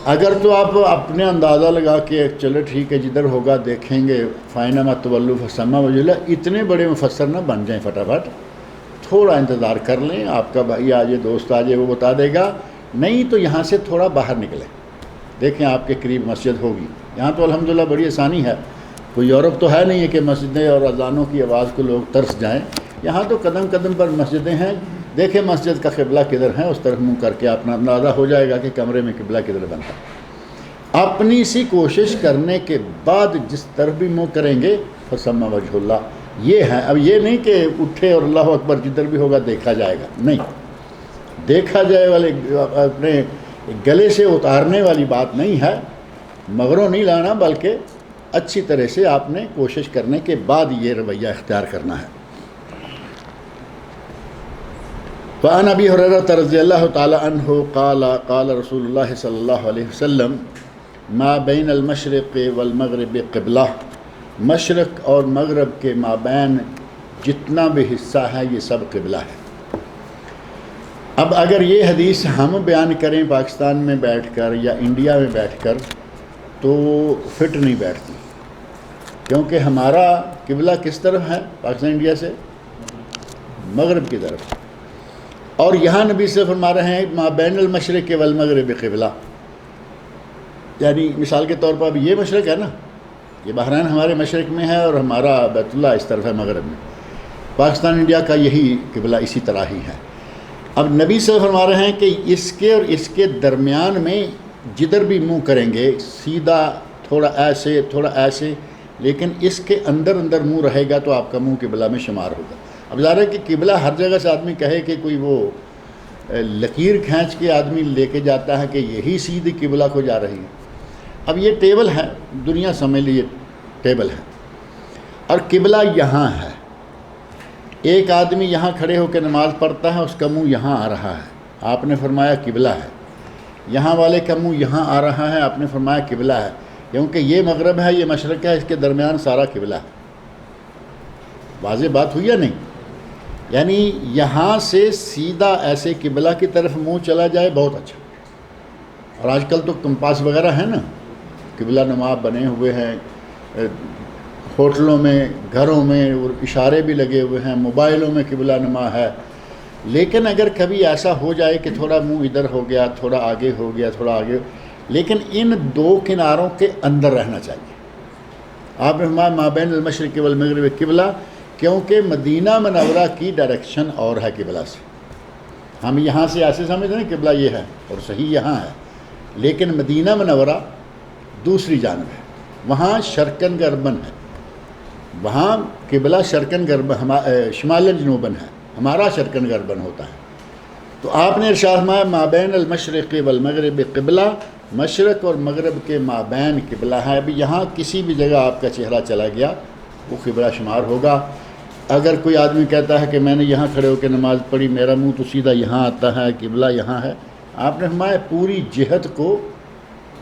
اگر تو آپ اپنے اندازہ لگا کے چلو ٹھیک ہے جدھر ہوگا دیکھیں گے، فَإِنَّمَا تُوَلُّوا فَثَمَّ وَجْهُ اللَّهِ، اتنے بڑے مفسر نہ بن جائیں، فٹافٹ تھوڑا انتظار کر لیں، آپ کا بھائی آ جائے، دوست آ جائے، وہ بتا دے گا، نہیں تو یہاں سے تھوڑا باہر نکلیں، دیکھیں آپ کے قریب مسجد ہوگی۔ یہاں تو الحمدللہ بڑی آسانی ہے، کوئی یورپ تو ہے نہیں ہے کہ مسجدیں اور اذانوں کی آواز کو لوگ ترس جائیں، یہاں تو قدم قدم پر مسجدیں ہیں، دیکھیں مسجد کا قبلہ کدھر ہے، اس طرف منہ کر کے اپنا اندازہ ہو جائے گا کہ کمرے میں قبلہ کدھر بنتا ہے۔ اپنی سی کوشش کرنے کے بعد جس طرف بھی منہ کریں گے فثم وجہ اللہ، یہ ہے۔ اب یہ نہیں کہ اٹھے اور اللہ اکبر جدھر بھی ہوگا دیکھا جائے گا، نہیں، دیکھا جائے والے اپنے گلے سے اتارنے والی بات نہیں ہے، مغروں نہیں لانا، بلکہ اچھی طرح سے آپ نے کوشش کرنے کے بعد یہ رویہ اختیار کرنا ہے۔ فعن ابی ہریرہ رضی اللہ تعالی عنہ قال قال رسول اللہ صلی اللہ علیہ وسلم ما بین المشرق والمغرب قبلہ، مشرق اور مغرب کے مابین جتنا بھی حصہ ہے یہ سب قبلہ ہے۔ اب اگر یہ حدیث ہم بیان کریں پاکستان میں بیٹھ کر یا انڈیا میں بیٹھ کر تو فٹ نہیں بیٹھتی، کیونکہ ہمارا قبلہ کس طرف ہے پاکستان انڈیا سے؟ مغرب کی طرف، اور یہاں نبی صلی اللہ علیہ وسلم فرما رہے ہیں ما بین المشرق والمغرب قبلہ، یعنی مثال کے طور پر اب یہ مشرق ہے نا، یہ بحرین ہمارے مشرق میں ہے اور ہمارا بیت اللہ اس طرف ہے مغرب میں، پاکستان انڈیا کا یہی قبلہ اسی طرح ہی ہے۔ اب نبی صلی اللہ علیہ وسلم فرما رہے ہیں کہ اس کے اور اس کے درمیان میں جدھر بھی منہ کریں گے، سیدھا، تھوڑا ایسے تھوڑا ایسے، لیکن اس کے اندر اندر منہ رہے گا تو آپ کا منہ قبلہ میں شمار ہوگا۔ اب ظاہر ہے کہ قبلہ ہر جگہ سے آدمی کہے کہ کوئی وہ لکیر کھینچ کے آدمی لے کے جاتا ہے کہ یہی سیدھی قبلہ کو جا رہی ہے۔ اب یہ ٹیبل ہے، دنیا سمجھ لیے ٹیبل ہے، اور قبلہ یہاں ہے، ایک آدمی یہاں کھڑے ہو کے نماز پڑھتا ہے، اس کا منہ یہاں آ رہا ہے، آپ نے فرمایا قبلہ ہے۔ یہاں والے کا منہ یہاں آ رہا ہے، آپ نے فرمایا قبلہ ہے، کیونکہ یہ مغرب ہے، یہ مشرق ہے، اس کے درمیان سارا قبلہ ہے۔ واضح بات ہوئی یا نہیں؟ یعنی یہاں سے سیدھا ایسے قبلہ کی طرف منہ چلا جائے بہت اچھا. اور آج کل تو کمپاس وغیرہ ہے نا، قبلہ نما بنے ہوئے ہیں ہوٹلوں میں، گھروں میں، اور اشارے بھی لگے ہوئے ہیں، موبائلوں میں قبلہ نما ہے. لیکن اگر کبھی ایسا ہو جائے کہ تھوڑا منہ ادھر ہو گیا، تھوڑا آگے ہو گیا، تھوڑا آگے، لیکن ان دو کناروں کے اندر رہنا چاہیے. آپ نے فرمایا ما بین المشرق والمغرب قبلہ، کیونکہ مدینہ منورہ کی ڈائریکشن اور ہے قبلہ سے. ہم یہاں سے ایسے سمجھتے ہیں قبلہ یہ ہے اور صحیح یہاں ہے، لیکن مدینہ منورہ دوسری جانب ہے، وہاں شرقاً غرباً ہے، وہاں قبلہ شرقاً غرباً شمالاً جنوباً ہے، ہمارا شرقاً غرباً ہوتا ہے. تو آپ نے ارشاد فرمایا ما بین المشرق والمغرب قبلہ، مشرق اور مغرب کے مابین قبلہ ہے. ابھی یہاں کسی بھی جگہ آپ کا چہرہ چلا گیا وہ قبلہ شمار ہوگا. اگر کوئی آدمی کہتا ہے کہ میں نے یہاں کھڑے ہو کے نماز پڑھی، میرا منہ تو سیدھا یہاں آتا ہے، قبلہ یہاں ہے، آپ نے فرمایا پوری جہت کو،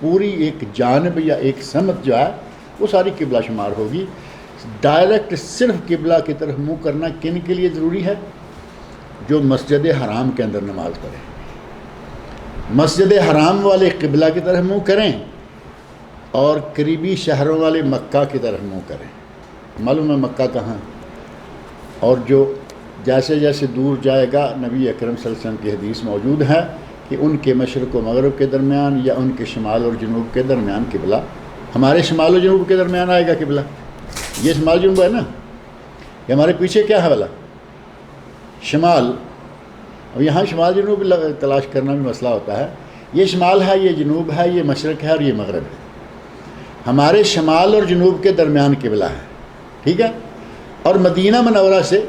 پوری ایک جانب یا ایک سمت جو ہے وہ ساری قبلہ شمار ہوگی. ڈائریکٹ صرف قبلہ کی طرف منہ کرنا کن کے لیے ضروری ہے؟ جو مسجد حرام کے اندر نماز پڑھیں. مسجد حرام والے قبلہ کی طرف منہ کریں اور قریبی شہروں والے مکہ کی طرف منہ کریں. معلوم ہے مکہ کہاں؟ اور جو جیسے جیسے دور جائے گا، نبی اکرم صلی اللہ علیہ وسلم کی حدیث موجود ہے کہ ان کے مشرق و مغرب کے درمیان یا ان کے شمال اور جنوب کے درمیان قبلہ، ہمارے شمال و جنوب کے درمیان آئے گا قبلہ. یہ شمال جنوب ہے نا، یہ ہمارے پیچھے کیا ہے والا؟ شمال. اب یہاں شمال جنوب تلاش کرنا بھی مسئلہ ہوتا ہے. یہ شمال ہے، یہ جنوب ہے، یہ مشرق ہے اور یہ مغرب ہے. ہمارے شمال اور جنوب کے درمیان قبلہ ہے، ٹھیک ہے؟ اور مدینہ منورہ سے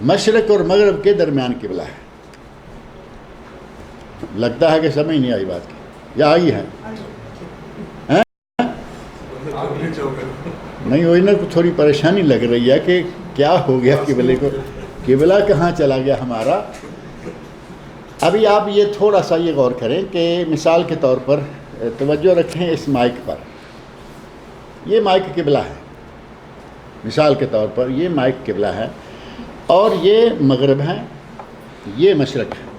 مشرق اور مغرب کے درمیان قبلہ ہے. لگتا ہے کہ سمجھ نہیں آئی بات کی، یا آئی ہے؟ نہیں وہی نا، تھوڑی پریشانی لگ رہی ہے کہ کیا ہو گیا قبلے کو، قبلہ کہاں چلا گیا ہمارا. ابھی آپ یہ تھوڑا سا یہ غور کریں کہ مثال کے طور پر توجہ رکھیں اس مائک پر. یہ مائک قبلہ ہے، مثال کے طور پر یہ مائک قبلہ ہے، اور یہ مغرب ہے، یہ مشرق ہے.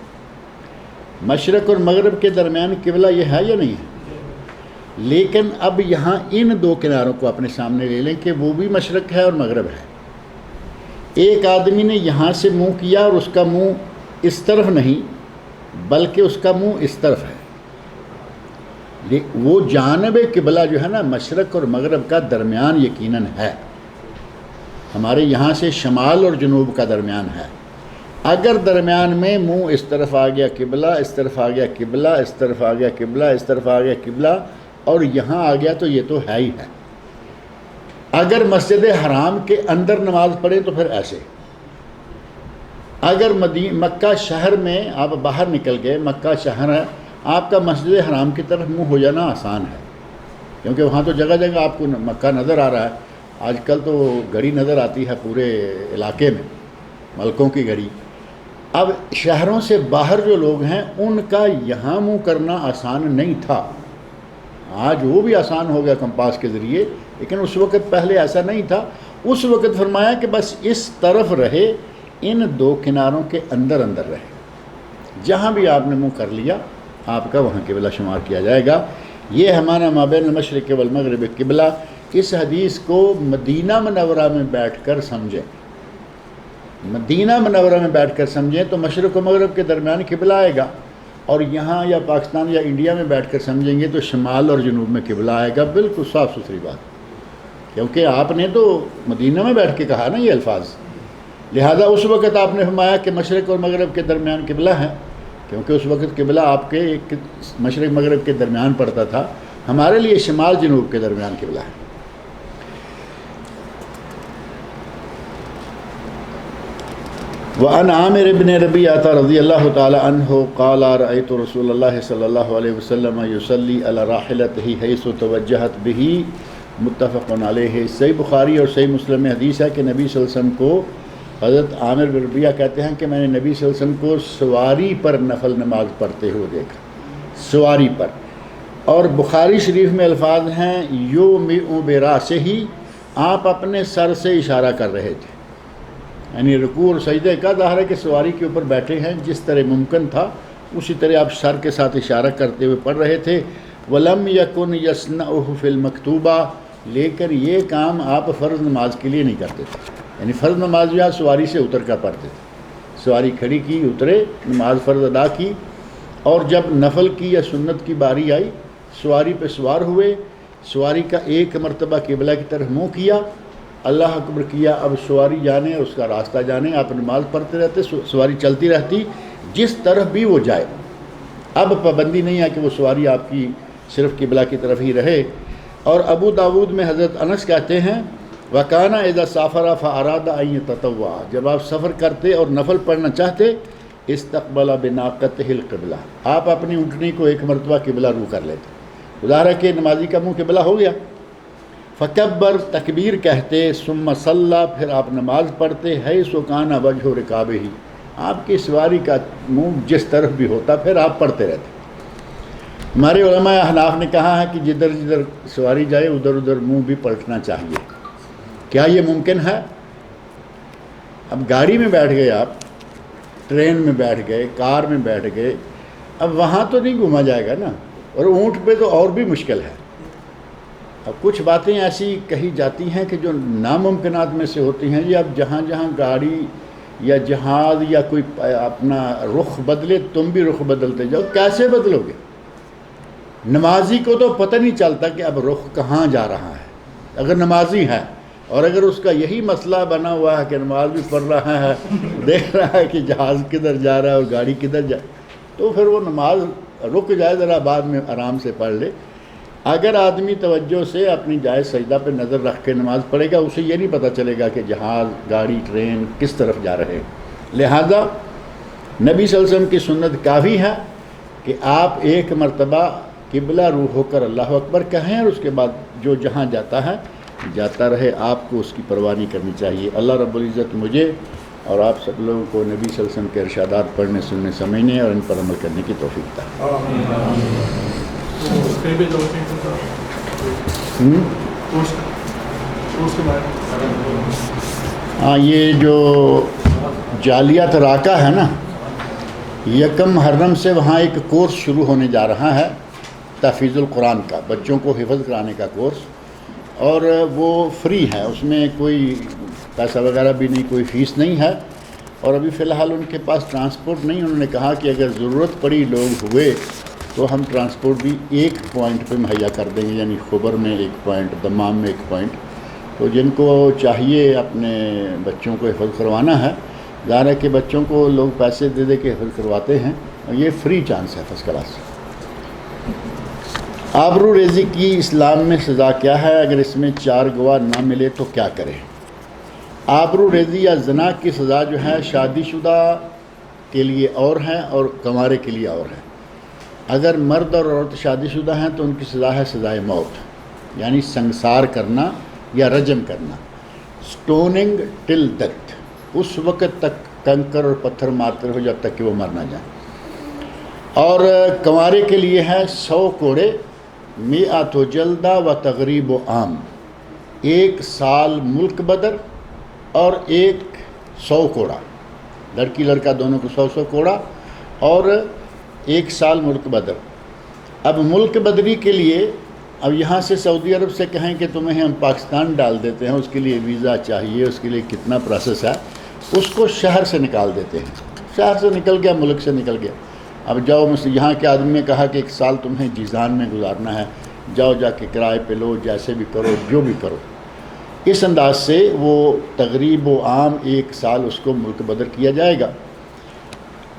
مشرق اور مغرب کے درمیان قبلہ یہ ہے یا نہیں ہے؟ لیکن اب یہاں ان دو کناروں کو اپنے سامنے لے لیں کہ وہ بھی مشرق ہے اور مغرب ہے. ایک آدمی نے یہاں سے منہ کیا اور اس کا منہ اس طرف نہیں بلکہ اس کا منہ اس طرف ہے. وہ جانب قبلہ جو ہے نا مشرق اور مغرب کا درمیان یقیناً ہے، ہمارے یہاں سے شمال اور جنوب کا درمیان ہے. اگر درمیان میں منہ اس طرف آ گیا قبلہ، اس طرف آ گیا قبلہ، اس طرف آ گیا قبلہ، اس طرف آ گیا قبلہ اور یہاں آ گیا تو یہ تو ہے ہی ہے. اگر مسجد حرام کے اندر نماز پڑھے تو پھر ایسے. اگر مکہ شہر میں آپ باہر نکل گئے، مکہ شہر ہے، آپ کا مسجد حرام کی طرف منہ ہو جانا آسان ہے، کیونکہ وہاں تو جگہ جگہ آپ کو مکہ نظر آ رہا ہے. آج کل تو گھڑی نظر آتی ہے پورے علاقے میں، ملکوں کی گھڑی. اب شہروں سے باہر جو لوگ ہیں ان کا یہاں منہ کرنا آسان نہیں تھا. آج وہ بھی آسان ہو گیا کمپاس کے ذریعے، لیکن اس وقت پہلے ایسا نہیں تھا. اس وقت فرمایا کہ بس اس طرف رہے، ان دو کناروں کے اندر اندر رہے. جہاں بھی آپ نے منہ کر لیا آپ کا وہاں قبلہ شمار کیا جائے گا. یہ ہمارا ما بین المشرق والمغرب قبلہ. اس حدیث کو مدینہ منورہ میں بیٹھ کر سمجھیں، مدینہ منورہ میں بیٹھ کر سمجھیں تو مشرق و مغرب کے درمیان قبلہ آئے گا. اور یہاں یا پاکستان یا انڈیا میں بیٹھ کر سمجھیں گے تو شمال اور جنوب میں قبلہ آئے گا. بالکل صاف ستھری بات، کیونکہ آپ نے تو مدینہ میں بیٹھ کے کہا نا یہ الفاظ. لہذا اس وقت آپ نے فرمایا کہ مشرق اور مغرب کے درمیان قبلہ ہے، کیونکہ اس وقت قبلہ آپ کے ایک مشرق مغرب کے درمیان پڑتا تھا. ہمارے لیے شمال جنوب کے درمیان قبلہ ہے. وعن عامر بن ربيعة رضي الله تعالى عنه قال رأيت رسول الله صلى الله عليه وسلم يصلي على راحلته حيث توجهت به متفق علیہ. صحیح بخاری اور صحیح مسلم میں حدیث ہے کہ نبی صلی اللہ علیہ وسلم کو حضرت عامر بن ربیعہ کہتے ہیں کہ میں نے نبی صلی اللہ علیہ وسلم کو سواری پر نفل نماز پڑھتے ہوئے دیکھا، سواری پر. اور بخاری شریف میں الفاظ ہیں یومئ براسہ، آپ اپنے سر سے اشارہ کر رہے تھے. یعنی رکوع اور سجدے کا ظاہر ہے کہ سواری کے اوپر بیٹھے ہیں، جس طرح ممکن تھا اسی طرح آپ سر کے ساتھ اشارہ کرتے ہوئے پڑھ رہے تھے۔ وَلَمْ يَكُنْ يَصْنَعُهُ فِي الْمَكْتُوبَةِ، لیکن یہ کام آپ فرض نماز کے لیے نہیں کرتے تھے، یعنی فرض نماز جو ہے سواری سے اتر کر پڑھتے تھے، سواری کھڑی کی، اترے، نماز فرض ادا کی، اور جب نفل کی یا سنت کی باری آئی سواری پہ سوار ہوئے، سواری کا ایک مرتبہ قبلہ کی طرف منہ کیا، اللہ اکبر کیا، اب سواری جانے اس کا راستہ جانے، آپ نماز پڑھتے رہتے، سواری چلتی رہتی جس طرف بھی وہ جائے۔ اب پابندی نہیں ہے کہ وہ سواری آپ کی صرف قبلہ کی طرف ہی رہے۔ اور ابو داود میں حضرت انس کہتے ہیں وَكَانَ إِذَا سَافَرَ فَأَرَادَ أَن يَتَطَوَّعَ، جب آپ سفر کرتے اور نفل پڑھنا چاہتے استقبل بناقتہ القبلہ، آپ اپنی اونٹنی کو ایک مرتبہ قبلہ رو کر لیتے، ظاہر ہے کہ نمازی کا منہ قبلہ ہو گیا، فکبر، تکبیر کہتے، ثم صلی، پھر آپ نماز پڑھتے، حیث کان وجہ رکابہ، آپ کی سواری کا منہ جس طرف بھی ہوتا پھر آپ پڑھتے رہتے۔ ہمارے علماء احناف نے کہا ہے کہ جدھر جدھر سواری جائے ادھر ادھر منہ بھی پلٹنا چاہیے۔ کیا یہ ممکن ہے؟ اب گاڑی میں بیٹھ گئے، آپ ٹرین میں بیٹھ گئے، کار میں بیٹھ گئے، اب وہاں تو نہیں گھوما جائے گا نا، اور اونٹ پہ تو اور بھی مشکل ہے۔ اب کچھ باتیں ایسی کہی جاتی ہیں کہ جو ناممکنات میں سے ہوتی ہیں، یہ اب جہاں جہاں گاڑی یا جہاز یا کوئی اپنا رخ بدلے تم بھی رخ بدلتے جاؤ، کیسے بدلو گے؟ نمازی کو تو پتہ نہیں چلتا کہ اب رخ کہاں جا رہا ہے، اگر نمازی ہے، اور اگر اس کا یہی مسئلہ بنا ہوا ہے کہ نماز بھی پڑھ رہا ہے، دیکھ رہا ہے کہ جہاز کدھر جا رہا ہے اور گاڑی کدھر جائے، تو پھر وہ نماز رک جائے، ذرا بعد میں آرام سے پڑھ لے۔ اگر آدمی توجہ سے اپنی جائز سجدہ پہ نظر رکھ کے نماز پڑھے گا، اسے یہ نہیں پتہ چلے گا کہ جہاز، گاڑی، ٹرین کس طرف جا رہے ہیں۔ لہذا نبی صلی اللہ علیہ وسلم کی سنت کافی ہے کہ آپ ایک مرتبہ قبلہ رو ہو کر اللہ اکبر کہیں، اور اس کے بعد جو جہاں جاتا ہے جاتا رہے، آپ کو اس کی پرواہ نہیں کرنی چاہیے۔ اللہ رب العزت مجھے اور آپ سب لوگوں کو نبی صلی اللہ علیہ وسلم کے ارشادات پڑھنے، سننے، سمجھنے اور ان پر عمل کرنے کی توفیق عطا۔ ہاں، یہ جو جالیات راکہ ہے نا، یکم محرم سے وہاں ایک کورس شروع ہونے جا رہا ہے تحفیظ القرآن کا، بچوں کو حفظ کرانے کا کورس، اور وہ فری ہے، اس میں کوئی پیسہ وغیرہ بھی نہیں، کوئی فیس نہیں ہے، اور ابھی فی الحال ان کے پاس ٹرانسپورٹ نہیں۔ انہوں نے کہا کہ اگر ضرورت پڑی، لوگ ہوئے، تو ہم ٹرانسپورٹ بھی ایک پوائنٹ پہ مہیا کر دیں گے، یعنی خبر میں ایک پوائنٹ، دمام میں ایک پوائنٹ۔ تو جن کو چاہیے اپنے بچوں کو حفظ کروانا ہے، ظاہر ہے کہ بچوں کو لوگ پیسے دے دے کے حفظ کرواتے ہیں، اور یہ فری چانس ہے فرسٹ کلاس۔ آبرو ریزی کی اسلام میں سزا کیا ہے؟ اگر اس میں 4 گواہ نہ ملے تو کیا کریں؟ آبرو ریزی یا زنا کی سزا جو ہے شادی شدہ کے لیے اور ہے اور کنوارے کے لیے اور ہے۔ اگر مرد اور عورت شادی شدہ ہیں تو ان کی سزا ہے سزائے موت، یعنی سنگسار کرنا یا رجم کرنا، سٹوننگ ٹل ڈیتھ، اس وقت تک کنکر اور پتھر مارتے رہو جب تک کہ وہ مر نہ جائیں۔ اور کنوارے کے لیے ہے 100 کوڑے، 100 جلدہ و تغریب و عام، 1 سال ملک بدر اور 100 کوڑا، لڑکی لڑکا دونوں کو 100 کوڑا اور 1 سال ملک بدر۔ اب ملک بدری کے لیے اب یہاں سے سعودی عرب سے کہیں کہ تمہیں ہم پاکستان ڈال دیتے ہیں، اس کے لیے ویزا چاہیے، اس کے لیے کتنا پروسیس ہے، اس کو شہر سے نکال دیتے ہیں، شہر سے نکل گیا، ملک سے نکل گیا، اب جاؤ، یہاں کے آدمی نے کہا کہ 1 سال تمہیں جیزان میں گزارنا ہے، جاؤ جا کے کرائے پہ لو، جیسے بھی کرو، جو بھی کرو۔ اس انداز سے وہ تغریب و عام 1 سال اس کو ملک بدر کیا جائے گا۔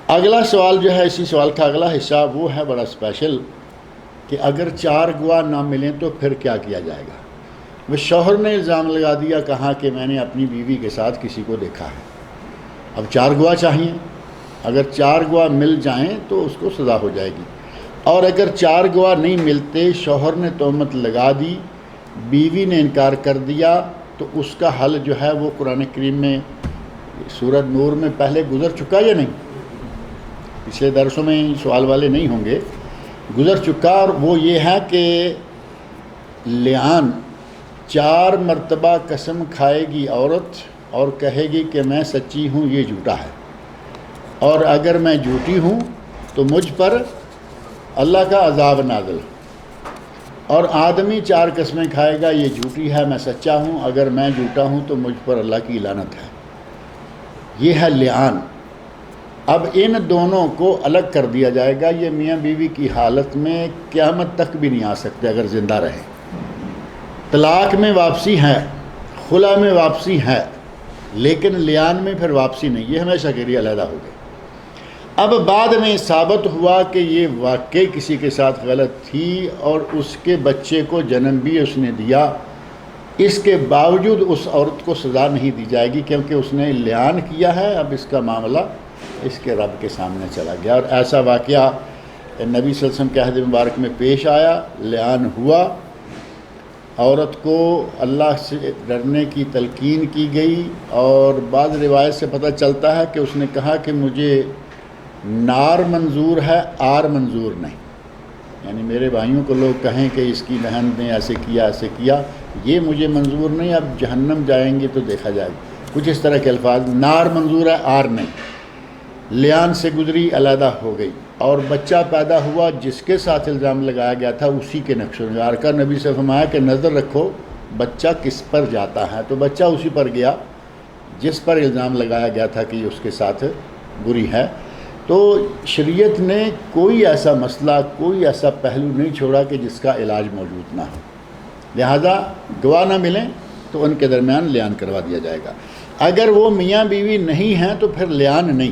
اگلا سوال جو ہے، اسی سوال کا اگلا حصہ وہ ہے بڑا اسپیشل کہ اگر 4 گواہ نہ ملیں تو پھر کیا کیا جائے گا؟ وہ شوہر نے الزام لگا دیا، کہا کہ میں نے اپنی بیوی کے ساتھ کسی کو دیکھا ہے، اب 4 گواہ چاہیے، اگر 4 گواہ مل جائیں تو اس کو سزا ہو جائے گی، اور اگر 4 گواہ نہیں ملتے، شوہر نے تہمت لگا دی، بیوی نے انکار کر دیا، تو اس کا حل جو ہے وہ قرآن کریم میں سورۃ نور میں پہلے گزر چکا یا نہیں؟ پچھلے درسوں میں سوال والے نہیں ہوں گے، گزر چکا، اور وہ یہ ہے کہ لعان 4 مرتبہ قسم کھائے گی عورت اور کہے گی کہ میں سچی ہوں، یہ جھوٹا ہے، اور اگر میں جھوٹی ہوں تو مجھ پر اللہ کا عذاب نازل ہو۔ اور آدمی 4 قسمیں کھائے گا، یہ جھوٹی ہے، میں سچا ہوں، اگر میں جھوٹا ہوں تو مجھ پر اللہ کی لعنت ہے۔ یہ ہے لعان۔ اب ان دونوں کو الگ کر دیا جائے گا، یہ میاں بیوی کی حالت میں قیامت تک بھی نہیں آ سکتے اگر زندہ رہے۔ طلاق میں واپسی ہے، خلا میں واپسی ہے، لیکن لعان میں پھر واپسی نہیں، یہ ہمیشہ کے لیے علیحدہ ہو گئے۔ اب بعد میں ثابت ہوا کہ یہ واقعی کسی کے ساتھ غلط تھی اور اس کے بچے کو جنم بھی اس نے دیا، اس کے باوجود اس عورت کو سزا نہیں دی جائے گی کیونکہ اس نے لعان کیا ہے۔ اب اس کا معاملہ اس کے رب کے سامنے چلا گیا، اور ایسا واقعہ نبی صلی اللہ علیہ وسلم کے عہد مبارک میں پیش آیا۔ لعان ہوا، عورت کو اللہ سے ڈرنے کی تلقین کی گئی، اور بعض روایت سے پتہ چلتا ہے کہ اس نے کہا کہ مجھے نار منظور ہے، آر منظور نہیں، یعنی میرے بھائیوں کو لوگ کہیں کہ اس کی بہن نے ایسے کیا، یہ مجھے منظور نہیں، اب جہنم جائیں گے تو دیکھا جائے گا، کچھ اس طرح کے الفاظ۔ نار منظور ہے، آر نہیں۔ لعان سے گزری، علیحدہ ہو گئی، اور بچہ پیدا ہوا جس کے ساتھ الزام لگایا گیا تھا اسی کے نقش و نگار کا نبی سے فرمایا کہ نظر رکھو بچہ کس پر جاتا ہے، تو بچہ اسی پر گیا جس پر الزام لگایا گیا تھا کہ یہ اس کے ساتھ بری ہے۔ تو شریعت نے کوئی ایسا مسئلہ، کوئی ایسا پہلو نہیں چھوڑا کہ جس کا علاج موجود نہ ہو، لہذا گواہ نہ ملیں تو ان کے درمیان لعان کروا دیا جائے گا۔ اگر وہ میاں بیوی نہیں ہیں تو پھر لعان نہیں،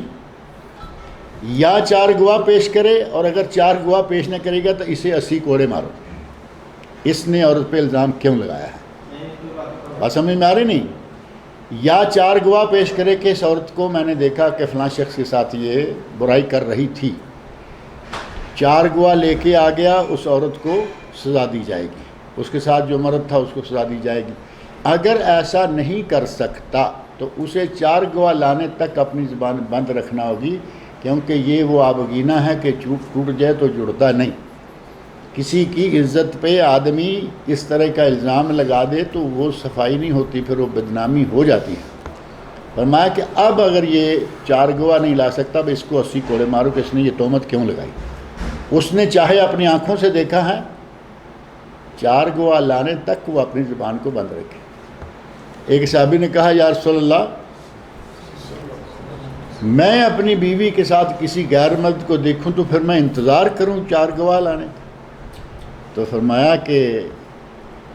یا 4 گواہ پیش کرے، اور اگر 4 گواہ پیش نہ کرے گا تو اسے 80 کوڑے مارو، اس نے عورت پہ الزام کیوں لگایا ہے، بات سمجھ میں آ رہی نہیں؟ یا 4 گواہ پیش کرے کہ اس عورت کو میں نے دیکھا کہ فلاں شخص کے ساتھ یہ برائی کر رہی تھی، 4 گواہ لے کے آ گیا، اس عورت کو سزا دی جائے گی، اس کے ساتھ جو مرد تھا اس کو سزا دی جائے گی۔ اگر ایسا نہیں کر سکتا تو اسے 4 گواہ لانے تک اپنی زبان بند رکھنا ہوگی، کیونکہ یہ وہ آبگینہ ہے کہ ٹوٹ جائے تو جڑتا نہیں۔ کسی کی عزت پہ آدمی اس طرح کا الزام لگا دے تو وہ صفائی نہیں ہوتی، پھر وہ بدنامی ہو جاتی ہے۔ فرمایا کہ اب اگر یہ 4 گواہ نہیں لا سکتا تو اس کو 80 کوڑے مارو کہ اس نے یہ تہمت کیوں لگائی۔ اس نے چاہے اپنی آنکھوں سے دیکھا ہے، 4 گواہ لانے تک وہ اپنی زبان کو بند رکھے۔ ایک صحابی نے کہا یا رسول اللہ، میں اپنی بیوی کے ساتھ کسی غیر مرد کو دیکھوں تو پھر میں انتظار کروں 4 گواہ لانے؟ تو فرمایا کہ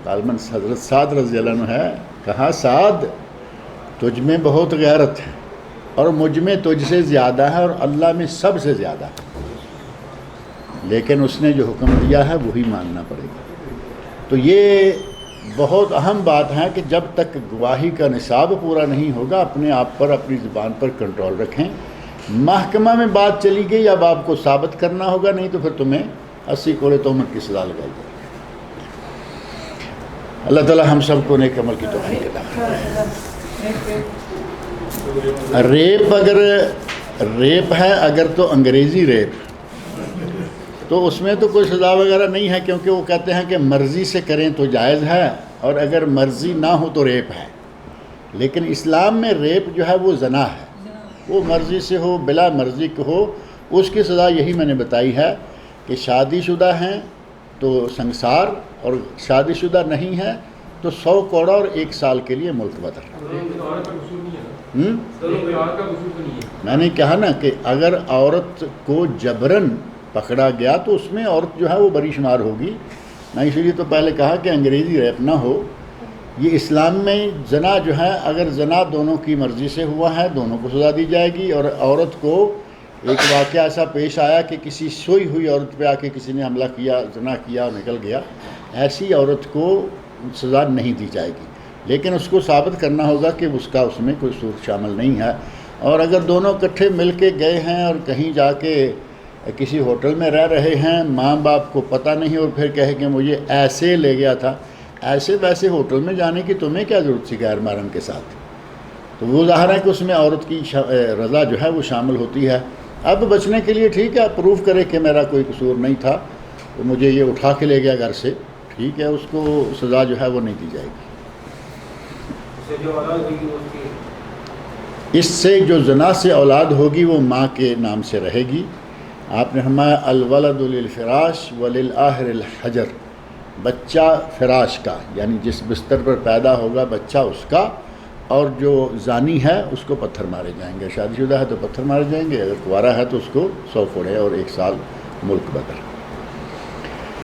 غالباً حضرت سعد رضی اللہ عنہ ہے، کہا سعد تجھ میں بہت غیرت ہے، اور مجھ میں تجھ سے زیادہ ہے، اور اللہ میں سب سے زیادہ ہے، لیکن اس نے جو حکم دیا ہے وہی ماننا پڑے گا۔ تو یہ بہت اہم بات ہے کہ جب تک گواہی کا نصاب پورا نہیں ہوگا اپنے آپ پر، اپنی زبان پر کنٹرول رکھیں۔ محکمہ میں بات چلی گئی، اب آپ کو ثابت کرنا ہوگا، نہیں تو پھر تمہیں 80 کوڑے تہمت کی سزا لگائی جائے گی۔ اللہ تعالی ہم سب کو نیک عمل کی توفیق عطا فرمائے۔ ریپ ہے اگر تو انگریزی ریپ، تو اس میں تو کوئی سزا وغیرہ نہیں ہے، کیونکہ وہ کہتے ہیں کہ مرضی سے کریں تو جائز ہے، اور اگر مرضی نہ ہو تو ریپ ہے۔ لیکن اسلام میں ریپ جو ہے وہ زنا ہے، وہ مرضی سے ہو بلا مرضی کے ہو، اس کی سزا یہی میں نے بتائی ہے کہ شادی شدہ ہیں تو سنگسار، اور شادی شدہ نہیں ہے تو 100 کوڑا اور 1 سال کے لیے ملک بدر۔ میں نے کہا نا کہ اگر عورت کو جبرن پکڑا گیا تو اس میں عورت جو ہے وہ بری شمار ہوگی، میں اسی لیے تو پہلے کہا کہ انگریزی ریپ نہ ہو۔ یہ اسلام میں زنا جو ہے، اگر زنا دونوں کی مرضی سے ہوا ہے دونوں کو سزا دی جائے گی، اور عورت کو ایک واقعہ ایسا پیش آیا کہ کسی سوئی ہوئی عورت پہ آ کے کسی نے حملہ کیا، زنا کیا اور نکل گیا، ایسی عورت کو سزا نہیں دی جائے گی، لیکن اس کو ثابت کرنا ہوگا کہ اس کا اس میں کوئی صورت شامل نہیں ہے۔ اور اگر دونوں اکٹھے مل کے گئے ہیں اور کہیں جا کے کسی ہوٹل میں رہ رہے ہیں، ماں باپ کو پتہ نہیں، اور پھر کہے کہ مجھے ایسے لے گیا تھا، ایسے ویسے ہوٹل میں جانے کی تمہیں کیا ضرورت تھی غیر محرم کے ساتھ؟ تو وہ ظاہر ہے کہ اس میں عورت کی رضا جو ہے وہ شامل ہوتی ہے۔ اب بچنے کے لیے ٹھیک ہے، پروف کرے کہ میرا کوئی قصور نہیں تھا، تو مجھے یہ اٹھا کے لے گیا گھر سے، ٹھیک ہے، اس کو سزا جو ہے وہ نہیں دی جائے گی۔ اس سے جو زنا سے اولاد ہوگی وہ ماں کے نام سے رہے گی۔ آپ نے فرمایا الولد للفراش وللآخر الحجر، بچہ فراش کا یعنی جس بستر پر پیدا ہوگا بچہ اس کا، اور جو زانی ہے اس کو پتھر مارے جائیں گے، شادی شدہ ہے تو پتھر مارے جائیں گے، اگر کنوارا ہے تو اس کو 100 پھوڑے اور 1 سال ملک بدر۔